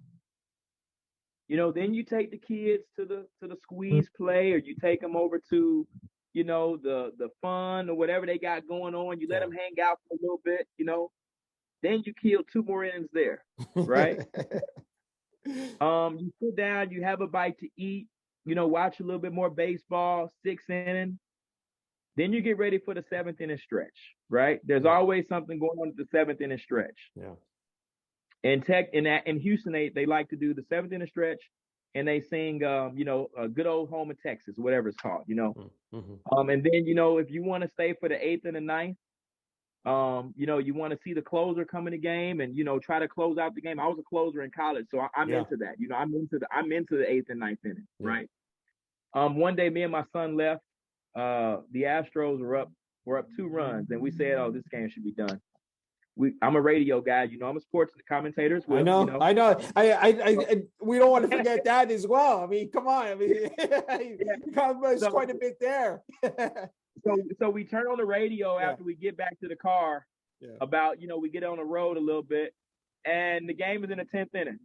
Then you take the kids to the squeeze play, or you take them over to, the fun or whatever they got going on. You let them hang out for a little bit, Then you kill 2 more innings there, right? You sit down, you have a bite to eat, watch a little bit more baseball, 6th inning. Then you get ready for the 7th inning stretch, right? There's always something going on at the 7th inning stretch. Yeah. In Houston, they like to do the 7th inning stretch, and they sing, a good old home in Texas, whatever it's called, Mm-hmm. And then, if you want to stay for the 8th and the 9th, you want to see the closer come in the game and, try to close out the game. I was a closer in college, so I'm into that. I'm into the 8th and 9th inning, right? One day, me and my son left. The Astros were up 2 runs, and we said, "Oh, this game should be done." I'm a radio guy, I'm a sports commentator as well. I know. I we don't want to forget that as well. I mean, come on. I mean, it's quite a bit there. So we turn on the radio after we get back to the car. About we get on the road a little bit, and the game is in the 10th inning.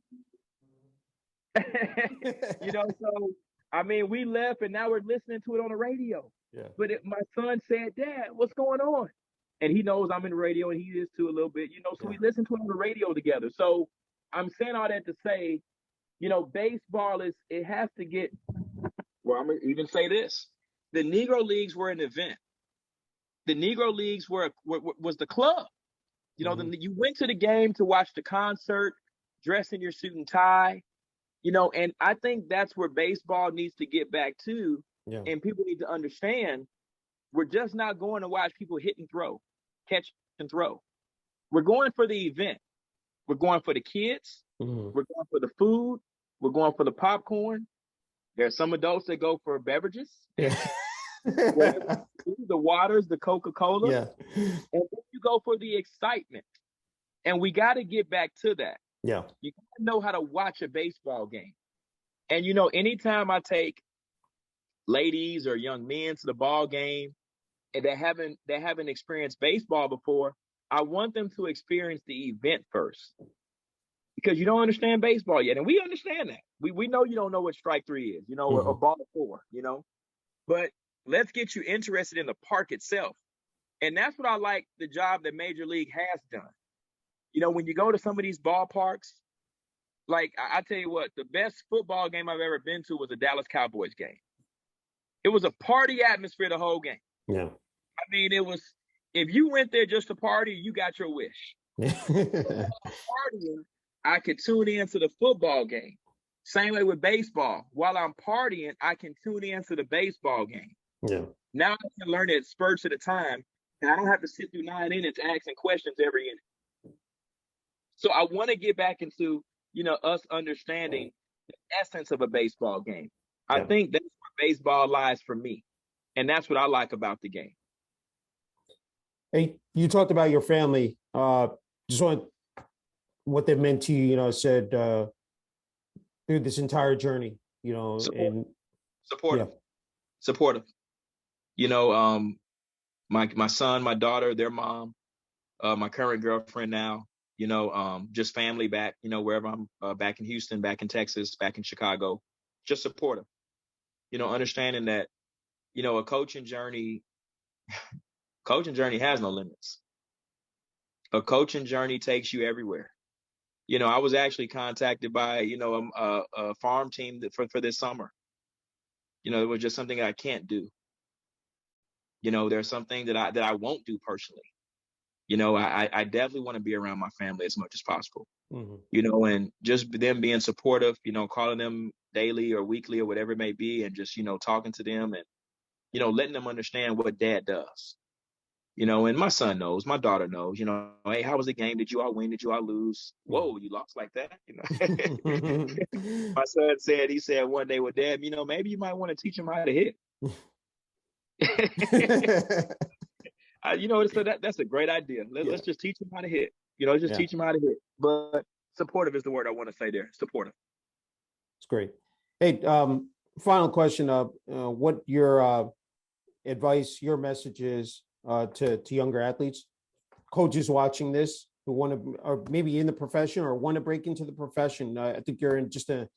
So I mean, we left, and now we're listening to it on the radio. Yeah. But my son said, "Dad, what's going on?" And he knows I'm in the radio, and he is too a little bit, so we listen to it on the radio together. So I'm saying all that to say, baseball it has to get, well, I'm going to even say this. The Negro Leagues were an event. The Negro Leagues was the club. You went to the game to watch the concert, dress in your suit and tie, and I think that's where baseball needs to get back to. Yeah. And people need to understand, we're just not going to watch people hit and throw, catch and throw. We're going for the event. We're going for the kids. Mm-hmm. We're going for the food. We're going for the popcorn. There are some adults that go for beverages. Yeah. The waters, the Coca-Cola. Yeah. And then you go for the excitement. And we got to get back to that. Yeah. You got to know how to watch a baseball game. And anytime I take ladies or young men to the ball game and they haven't experienced baseball before, I want them to experience the event first, because you don't understand baseball yet. And we understand that. We know you don't know what strike three is, or Mhm. ball four, but let's get you interested in the park itself. And that's what I like the job that Major League has done. When you go to some of these ballparks, like I tell you what, the best football game I've ever been to was a Dallas Cowboys game. It was a party atmosphere the whole game. Yeah. I mean, it was, if you went there just to party, you got your wish. Yeah. Partying, I could tune in to the football game. Same way with baseball. While I'm partying, I can tune in to the baseball game. Yeah. Now I can learn it spurts at a time, and I don't have to sit through 9 innings asking questions every inning. So I want to get back into, us understanding the essence of a baseball game. I Yeah. think that's where baseball lies for me. And that's what I like about the game. Hey, you talked about your family. Just want what they meant to you, said through this entire journey, and Supportive. yeah. Supportive. My son, my daughter, their mom, my current girlfriend now, just family back, wherever I'm, back in Houston, back in Texas, back in Chicago, just supportive, understanding that, a coaching journey has no limits. A coaching journey takes you everywhere. I was actually contacted by, a farm team for this summer. It was just something I can't do. There's something that I won't do personally. I definitely want to be around my family as much as possible. Mhm. And just them being supportive, calling them daily or weekly or whatever it may be, and just, talking to them and, letting them understand what dad does. And my son knows, my daughter knows, hey, how was the game? Did you all win? Did you all lose? Mhm. Whoa, you lost like that? My son he said one day, well, Dad, maybe you might want to teach him how to hit. So that's a great idea. Yeah. Let's just teach him how to hit. Yeah. Teach him how to hit. But supportive is the word I want to say there. Supportive. It's great. Hey, final question. What your advice, your message is to younger athletes, coaches watching this who want to, or maybe in the profession or want to break into the profession. I think you're in just an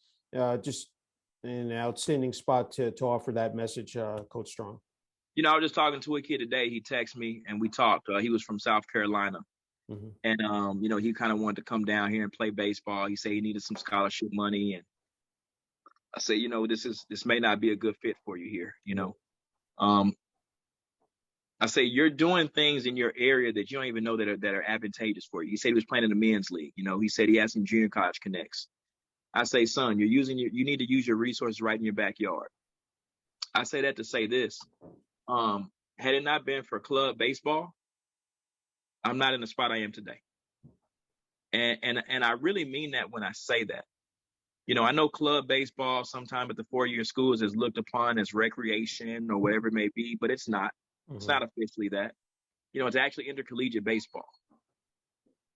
outstanding spot to offer that message, Coach Strong. I was just talking to a kid today. He texted me and we talked. He was from South Carolina. Mm-hmm. And, he kind of wanted to come down here and play baseball. He said he needed some scholarship money. And I said, this may not be a good fit for you here. I say you're doing things in your area that you don't even know that are advantageous for you. He said he was playing in the men's league. He said he had some junior college connects. I say, son, you need to use your resources right in your backyard. I say that to say this. Had it not been for club baseball, I'm not in the spot I am today. And I really mean that when I say that. I know club baseball sometime at the 4-year schools is looked upon as recreation or whatever it may be, but it's not. Mm-hmm. It's not officially that. It's actually intercollegiate baseball.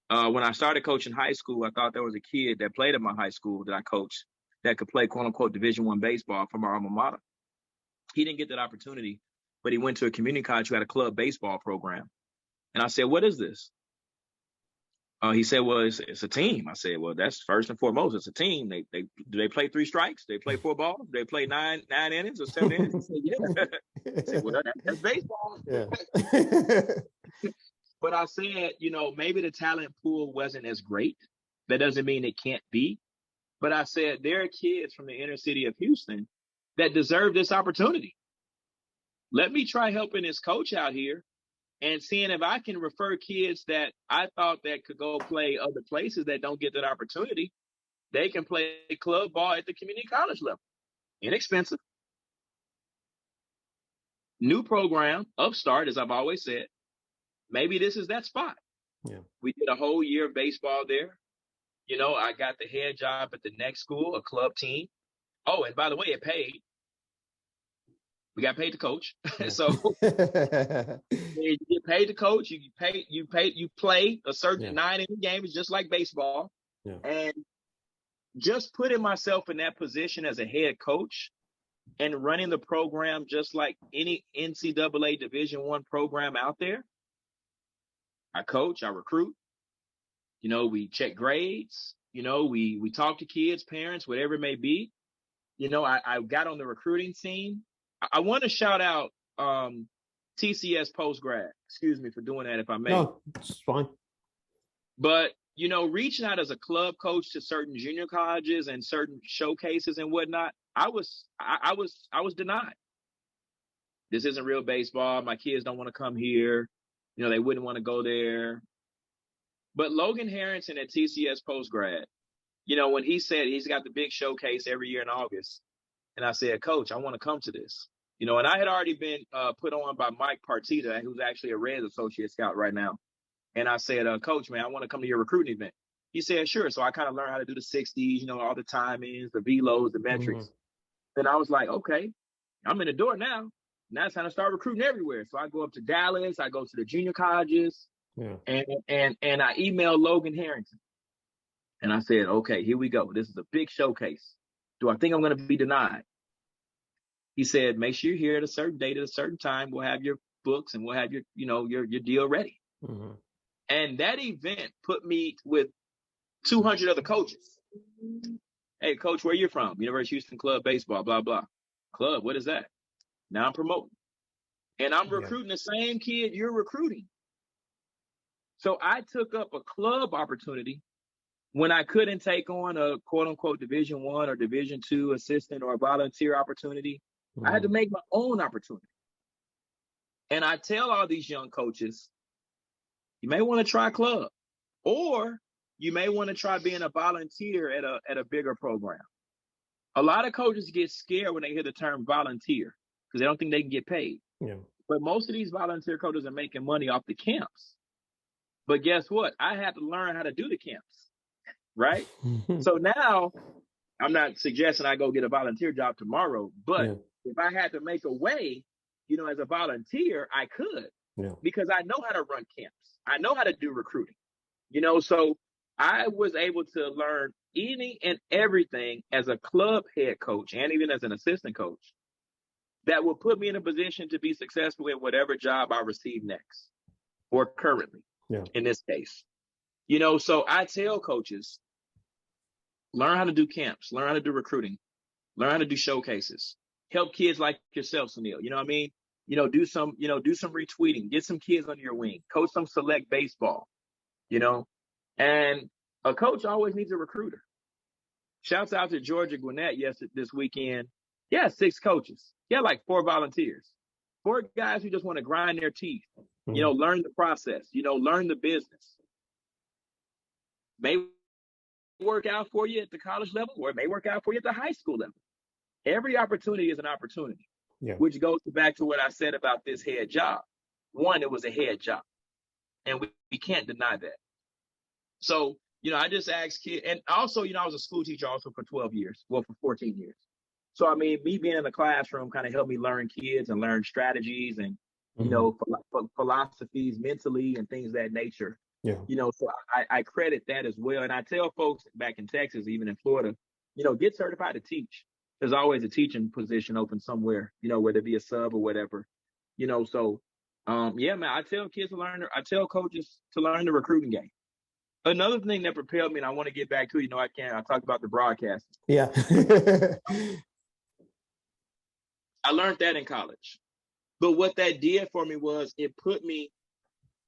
When I started coaching high school, I thought there was a kid that played at my high school that I coached that could play quote unquote Division I baseball from our alma mater. He didn't get that opportunity, but he went to a community college who had a club baseball program. And I said, what is this? He said, well, it's a team. I said, well, that's first and foremost. It's a team. Do they play 3 strikes? Do they play 4 balls? Do they play nine innings or 7 innings? He said, yeah. I said, well, that's baseball. Yeah. But I said, maybe the talent pool wasn't as great. That doesn't mean it can't be. But I said, there are kids from the inner city of Houston that deserve this opportunity. Let me try helping this coach out here and seeing if I can refer kids that I thought that could go play other places that don't get that opportunity. They can play club ball at the community college level. Inexpensive. New program, upstart, as I've always said. Maybe this is that spot. Yeah. We did a whole year of baseball there. I got the head job at the next school, a club team. Oh, and by the way, it paid. We got paid to coach. Yeah. So you get paid to coach, you play a certain 9 inning game. It's just like baseball. Yeah. And just putting myself in that position as a head coach and running the program just like any NCAA Division I program out there. I coach, I recruit, we check grades, we talk to kids, parents, whatever it may be. I got on the recruiting team. I want to shout out TCS Postgrad. Excuse me for doing that if I may. No, it's fine. But, reaching out as a club coach to certain junior colleges and certain showcases and whatnot, I was denied. This isn't real baseball. My kids don't want to come here. They wouldn't want to go there. But Logan Harrington at TCS Postgrad, when he said he's got the big showcase every year in August, and I said, Coach, I want to come to this. And I had already been put on by Mike Partita, who's actually a Reds associate scout right now. And I said, Coach, man, I want to come to your recruiting event. He said, sure. So I kind of learned how to do the 60s, all the timings, the velos, the metrics. And I was like, okay, I'm in the door now. Now it's time to start recruiting everywhere. So I go up to Dallas. I go to the junior colleges. Yeah. And I emailed Logan Harrington. And I said, okay, here we go. This is a big showcase. Do I think I'm going to be denied? He said, make sure you're here at a certain date at a certain time. We'll have your books and we'll have your deal ready. Mm-hmm. And that event put me with 200 other coaches. Hey, coach, where you from? University of Houston Club Baseball, blah, blah. Club, what is that? Now I'm promoting. And I'm recruiting the same kid you're recruiting. So I took up a club opportunity when I couldn't take on a quote unquote Division I or Division II assistant or a volunteer opportunity. I had to make my own opportunity. And I tell all these young coaches, you may want to try club, or you may want to try being a volunteer at a bigger program. A lot of coaches get scared when they hear the term volunteer because they don't think they can get paid. Yeah. But most of these volunteer coaches are making money off the camps. But guess what? I had to learn how to do the camps, right? So now I'm not suggesting I go get a volunteer job tomorrow, but if I had to make a way, as a volunteer, I could because I know how to run camps. I know how to do recruiting, so I was able to learn any and everything as a club head coach and even as an assistant coach that will put me in a position to be successful in whatever job I receive next or currently in this case. So I tell coaches, learn how to do camps, learn how to do recruiting, learn how to do showcases, help kids like yourself, Sunil. You know what I mean? Do some retweeting, get some kids under your wing, coach some select baseball, and a coach always needs a recruiter. Shouts out to Georgia Gwinnett this weekend. Yeah, 6 coaches. Yeah, like 4 volunteers, 4 guys who just want to grind their teeth, learn the process, learn the business. May work out for you at the college level, or it may work out for you at the high school level. Every opportunity is an opportunity, which goes back to what I said about this head job. One, it was a head job, and we can't deny that. So, I just asked kids, and also, I was a school teacher also for 12 years, for 14 years. So, I mean, me being in the classroom kind of helped me learn kids and learn strategies and, philosophies mentally and things of that nature. Yeah. So I credit that as well. And I tell folks back in Texas, even in Florida, get certified to teach. There's always a teaching position open somewhere, whether it be a sub or whatever, so, man, I tell kids I tell coaches to learn the recruiting game. Another thing that propelled me, and I want to get back to, I talked about the broadcast. Yeah. I learned that in college. But what that did for me was it put me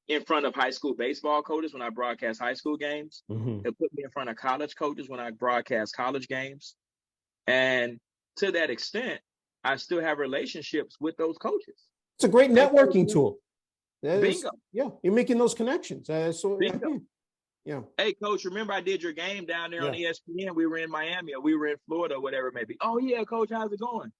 in front of high school baseball coaches when I broadcast high school games. Mm-hmm. It put me in front of college coaches when I broadcast college games. And to that extent, I still have relationships with those coaches. It's a great networking tool. Bingo. Yeah, you're making those connections. Bingo. Yeah. Hey, coach, remember I did your game down there on ESPN? We were in Miami or we were in Florida or whatever it may be. Oh, yeah, coach, how's it going?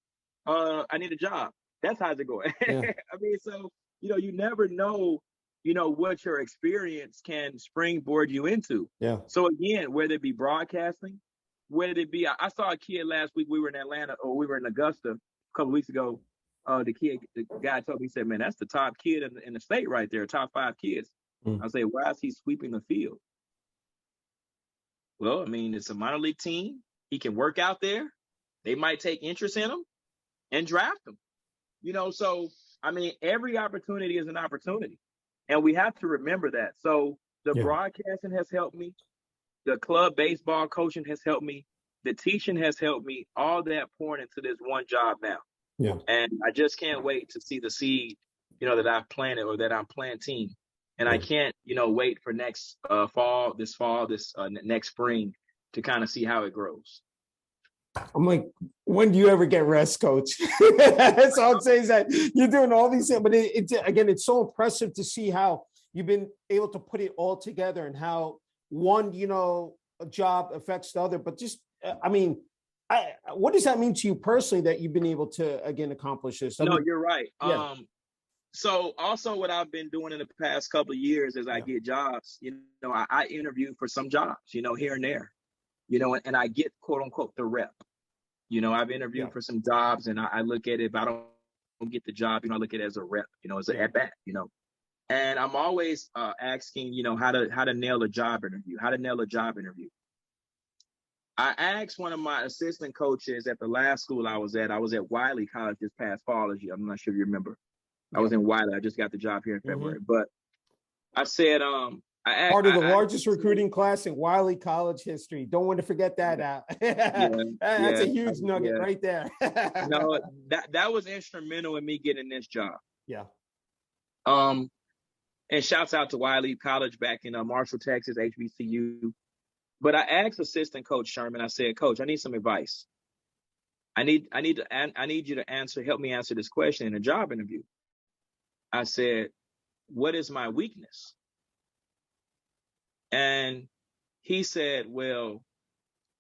I need a job. That's how's it going. Yeah. I mean, so, you never know, what your experience can springboard you into. Yeah. So, again, whether it be broadcasting, whether it be, I saw a kid last week, we were in Atlanta or we were in Augusta a couple weeks ago. The guy told me, he said, man, that's the top kid in the state right there, top 5 kids. I say, why is he sweeping the field? Well, I mean, it's a minor league team. He can work out there. They might take interest in him and draft him. So I mean, every opportunity is an opportunity, and we have to remember that. So the Yeah. broadcasting has helped me. The club baseball coaching has helped me. The teaching has helped me. All that pouring into this one job now. Yeah. And I just can't wait to see the seed, that I've planted or that I'm planting. And I can't, wait for next this next spring to kind of see how it grows. I'm like, when do you ever get rest, coach? That's all I'm saying is that you're doing all these things, but it's so impressive to see how you've been able to put it all together and how one, a job affects the other. But just, what does that mean to you personally that you've been able to, again, accomplish this? No, you're right. Yeah. So also what I've been doing in the past couple of years as I get jobs, I interview for some jobs, here and there, and I get quote unquote the rep. I've interviewed for some jobs and I look at it, if I don't get the job, I look at it as a rep, as an at bat, and I'm always asking, how to nail a job interview, I asked one of my assistant coaches at the last school I was at Wiley College this past fall. I'm not sure if you remember. I was in Wiley. I just got the job here in February. But I said, part of the largest recruiting class in Wiley College history. Don't want to forget that out. That's a huge nugget right there. No, that was instrumental in me getting this job. Yeah. And shouts out to Wiley College back in Marshall, Texas, HBCU. But I asked assistant coach Sherman, I said, Coach, I need some advice. I need you to help me answer this question in a job interview. I said, what is my weakness? And he said, well,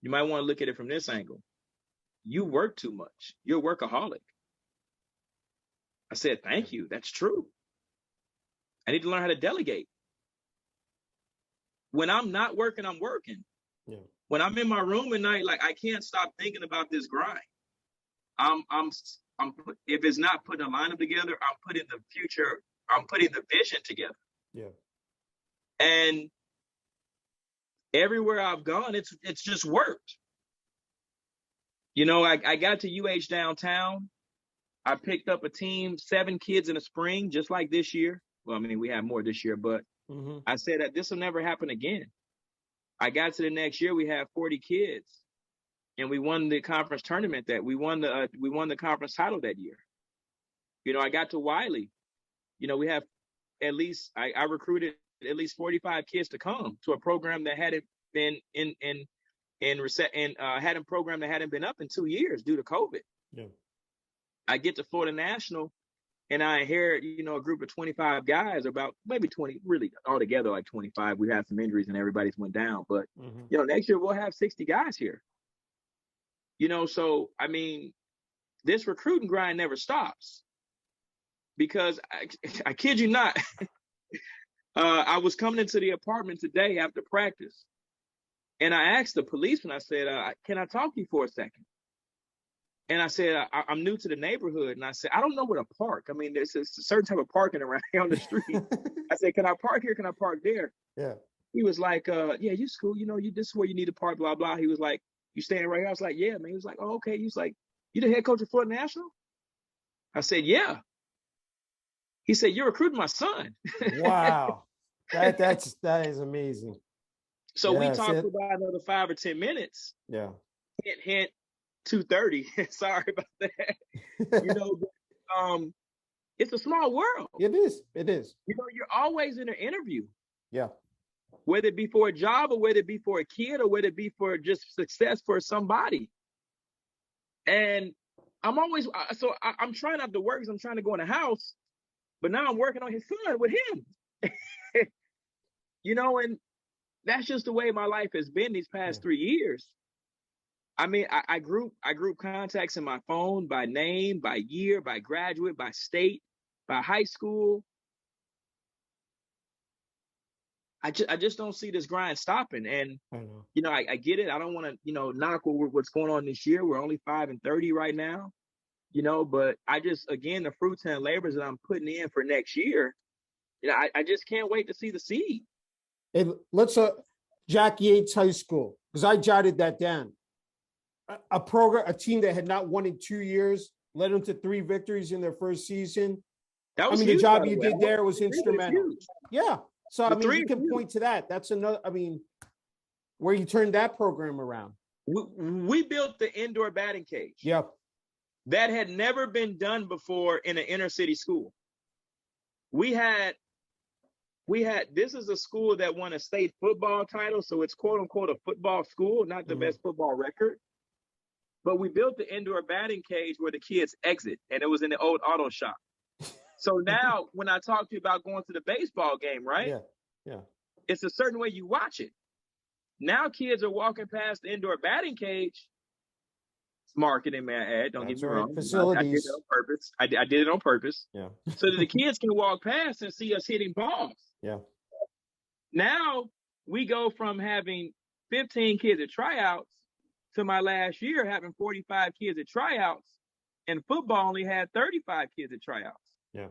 you might want to look at it from this angle. You work too much. You're a workaholic. I said, thank you. That's true. I need to learn how to delegate. When I'm not working, I'm working. Yeah. When I'm in my room at night, like I can't stop thinking about this grind. If it's not putting a lineup together, I'm putting the vision together. Yeah. And everywhere I've gone, it's just worked. I got to UH downtown. I picked up a team, 7 kids in the spring, just like this year. Well, I mean, we have more this year, but I said that this will never happen again. I got to the next year, we had 40 kids, and we won the conference tournament we won the conference title that year. I got to Wiley. We have at least I recruited at least 45 kids to come to a program that hadn't been had a program that hadn't been up in 2 years due to COVID. Yeah. I get to Florida National. And I inherit, a group of 25 guys, about maybe 20, really altogether like 25. We had some injuries and everybody's went down. But, next year we'll have 60 guys here. So, I mean, this recruiting grind never stops. Because I kid you not, I was coming into the apartment today after practice. And I asked the policeman, I said, can I talk to you for a second? And I said, I'm new to the neighborhood. And I said, I don't know where to park. I mean, there's a certain type of parking around here on the street. I said, can I park here? Can I park there? Yeah. He was like, yeah, you cool. This is where you need to park, blah, blah. He was like, you staying right here? I was like, yeah, man. He was like, oh, okay. He was like, you the head coach of Florida National? I said, yeah. He said, you're recruiting my son. Wow. That is amazing. So we talked for about another 5 or 10 minutes. Yeah. Hint. 2:30. Sorry about that. It's a small world. It is. You're always in an interview. Yeah. Whether it be for a job or whether it be for a kid or whether it be for just success for somebody. And I'm always, I'm trying not to work because I'm trying to go in the house, but now I'm working on his son with him. And that's just the way my life has been these past 3 years. I mean, I group contacts in my phone by name, by year, by graduate, by state, by high school. I just don't see this grind stopping. And, I get it. I don't want to, knock what's going on this year. We're only 5-30 right now, but again, the fruits and labors that I'm putting in for next year, I just can't wait to see the seed. And let's, Jack Yates High School. because I jotted that down. A team that had not won in 2 years led them to 3 victories in their first season. That I was mean, huge, the job by the you way. did there was The 3 is instrumental. huge. Yeah. So, I The mean, 3 you is can huge. point to that. That's another, I mean, where you turned that program around. We built the indoor batting cage. Yep. That had never been done before in an inner city school. We had, this is a school that won a state football title, so it's quote unquote a football school, not the best football record. But we built the indoor batting cage where the kids exit, and it was in the old auto shop. So now when I talk to you about going to the baseball game, right? Yeah. Yeah. It's a certain way you watch it. Now kids are walking past the indoor batting cage. It's marketing, may I add. Don't get me wrong. Facilities. I did it on purpose. I did it on purpose. Yeah. So that the kids can walk past and see us hitting balls. Yeah. Now we go from having 15 kids at tryouts to my last year having 45 kids at tryouts, and football only had 35 kids at tryouts. Yeah.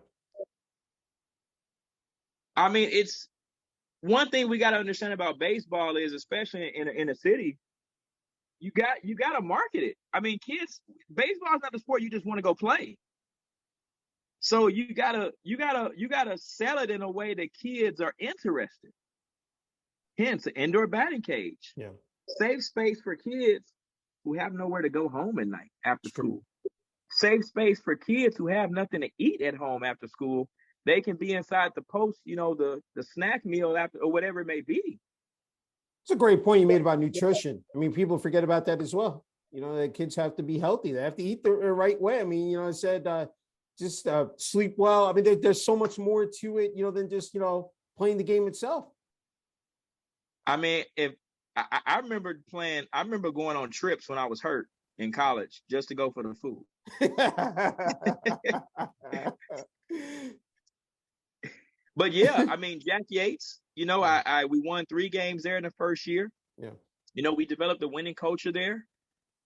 I mean, it's one thing we got to understand about baseball is, especially in a city, you got to market it. I mean, kids, baseball is not the sport you just want to go play. So you gotta sell it in a way that kids are interested. Hence, an indoor batting cage. Yeah. Safe space for kids who have nowhere to go home at night after school. Safe space for kids who have nothing to eat at home after school. They can be inside the post, the snack meal after, or whatever it may be. It's a great point you made about nutrition. I mean, people forget about that as well. The kids have to be healthy. They have to eat the right way. I mean, I said, just sleep well. I mean, there's so much more to it, than just, playing the game itself. I mean, if I remember going on trips when I was hurt in college just to go for the food. But yeah, I mean, Jack Yates, we won 3 games there in the first year. Yeah. We developed a winning culture there.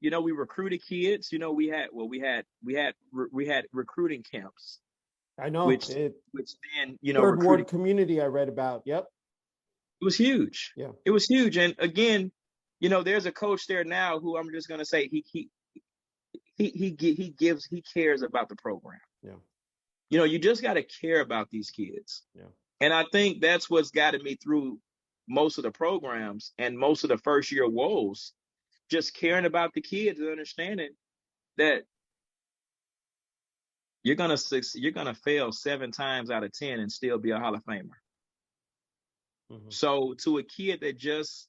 We recruited kids. We had recruiting camps. I know. Which then, third ward community I read about. Yep. It was huge. Yeah. It was huge. And again, there's a coach there now who I'm just going to say he cares about the program. Yeah. You just got to care about these kids. Yeah. And I think that's what's gotten me through most of the programs and most of the first year woes, just caring about the kids and understanding that you're going to fail 7 times out of 10 and still be a Hall of Famer. Mm-hmm. So to a kid that just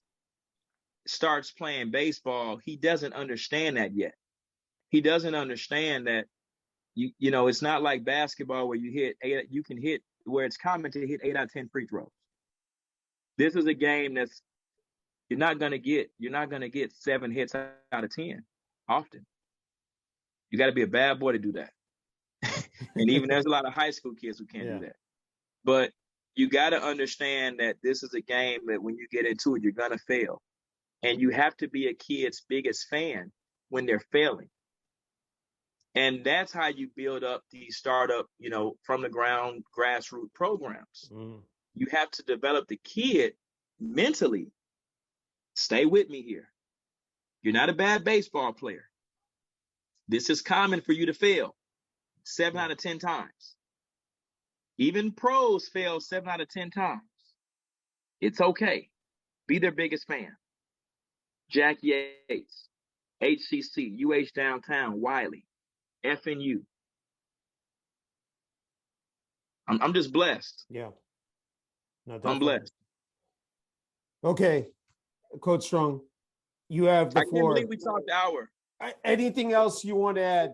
starts playing baseball, he doesn't understand that yet. He doesn't understand that it's not like basketball where you can hit where it's common to hit 8 out of 10 free throws. This is a game that's you're not gonna get 7 hits out of 10 often. You got to be a bad boy to do that. And even there's a lot of high school kids who can't do that. But you got to understand that this is a game that when you get into it, you're gonna fail, and you have to be a kid's biggest fan when they're failing. And that's how you build up these startup, from the ground grassroots programs. Mm. You have to develop the kid mentally. Stay with me here. You're not a bad baseball player. This is common for you to fail 7 out of 10 times. Even pros fail 7 out of 10 times. It's okay. Be their biggest fan. Jack Yates, HCC, UH Downtown, Wiley. FNU. I'm just blessed. Yeah. No, I'm blessed. Okay, Coach Strong, you have the floor. I can't believe we talked an hour. Anything else you want to add?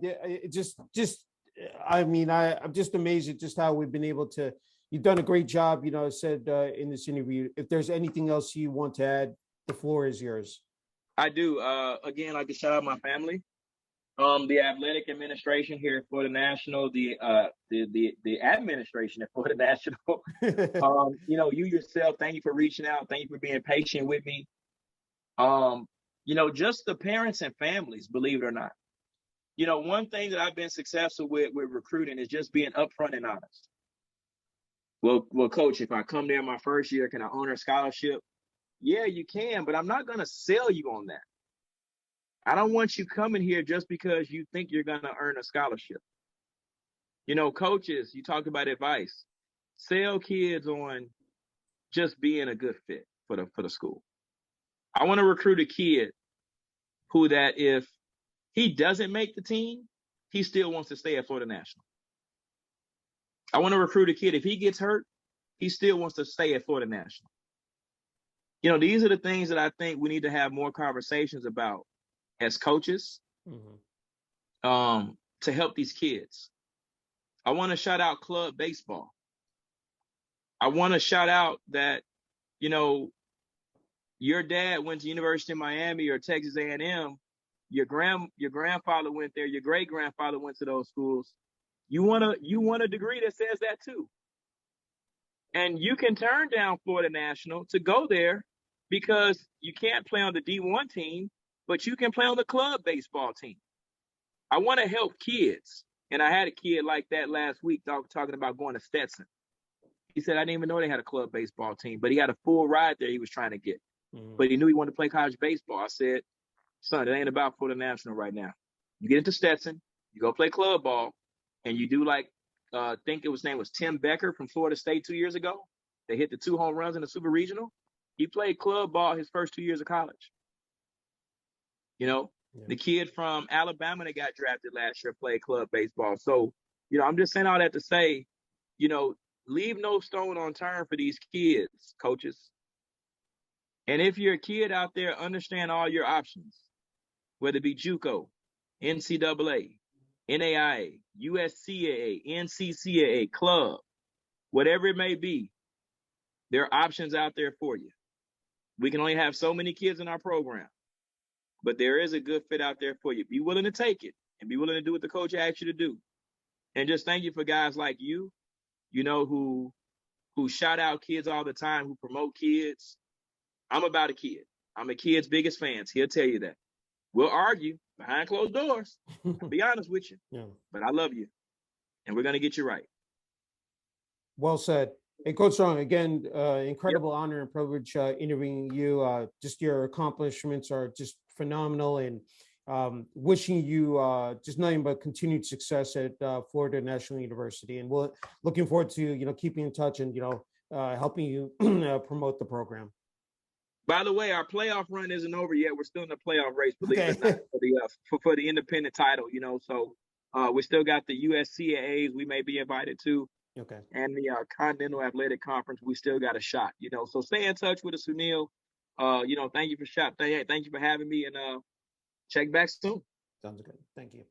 I'm just amazed at just how we've been able to. You've done a great job. I said in this interview. If there's anything else you want to add, the floor is yours. I do. Again, I'd like to shout out my family. The athletic administration here at Florida National, the administration at Florida National. You yourself, thank you for reaching out. Thank you for being patient with me. Just the parents and families, believe it or not. One thing that I've been successful with recruiting is just being upfront and honest. Well, Coach, if I come there my first year, can I honor scholarship? Yeah, you can, but I'm not going to sell you on that. I don't want you coming here just because you think you're going to earn a scholarship. Coaches, you talk about advice. Sell kids on just being a good fit for the school. I want to recruit a kid who that if he doesn't make the team, he still wants to stay at Florida National. I want to recruit a kid if he gets hurt, he still wants to stay at Florida National. These are the things that I think we need to have more conversations about as coaches, to help these kids. I want to shout out club baseball. I want to shout out that, your dad went to University of Miami or Texas A&M. Your grandfather went there. Your great grandfather went to those schools. You want a degree that says that too. And you can turn down Florida National to go there because you can't play on the D1 team, but you can play on the club baseball team. I want to help kids. And I had a kid like that last week talking about going to Stetson. He said, I didn't even know they had a club baseball team, but he had a full ride there he was trying to get. But he knew he wanted to play college baseball. I said, son, it ain't about Florida National right now. You get into Stetson, you go play club ball, and you do like, I think his name was Tim Becker from Florida State 2 years ago. They hit the 2 home runs in the Super Regional. He played club ball his first 2 years of college. The kid from Alabama that got drafted last year played club baseball. So, I'm just saying all that to say, leave no stone unturned for these kids, coaches. And if you're a kid out there, understand all your options, whether it be JUCO, NCAA, NAIA, USCAA, NCCAA, club, whatever it may be, there are options out there for you. We can only have so many kids in our program, but there is a good fit out there for you. Be willing to take it and be willing to do what the coach asks you to do. And just thank you for guys like you, who shout out kids all the time, who promote kids. I'm about a kid. I'm a kid's biggest fans. He'll tell you that. We'll argue behind closed doors. I'll be honest with you. Yeah. But I love you. And we're going to get you right. Well said. Hey, Coach Strong, again, incredible honor and privilege interviewing you. Just your accomplishments are just phenomenal, and wishing you just nothing but continued success at Florida National University. And we're looking forward to, keeping in touch and, helping you promote the program. By the way, our playoff run isn't over yet. We're still in the playoff race, believe it or not, for the independent title, So we still got the USCAAs we may be invited to. Okay. And the Continental Athletic Conference, we still got a shot, So stay in touch with us, Sunil. Thank you for having me, and check back soon. Sounds good. Thank you.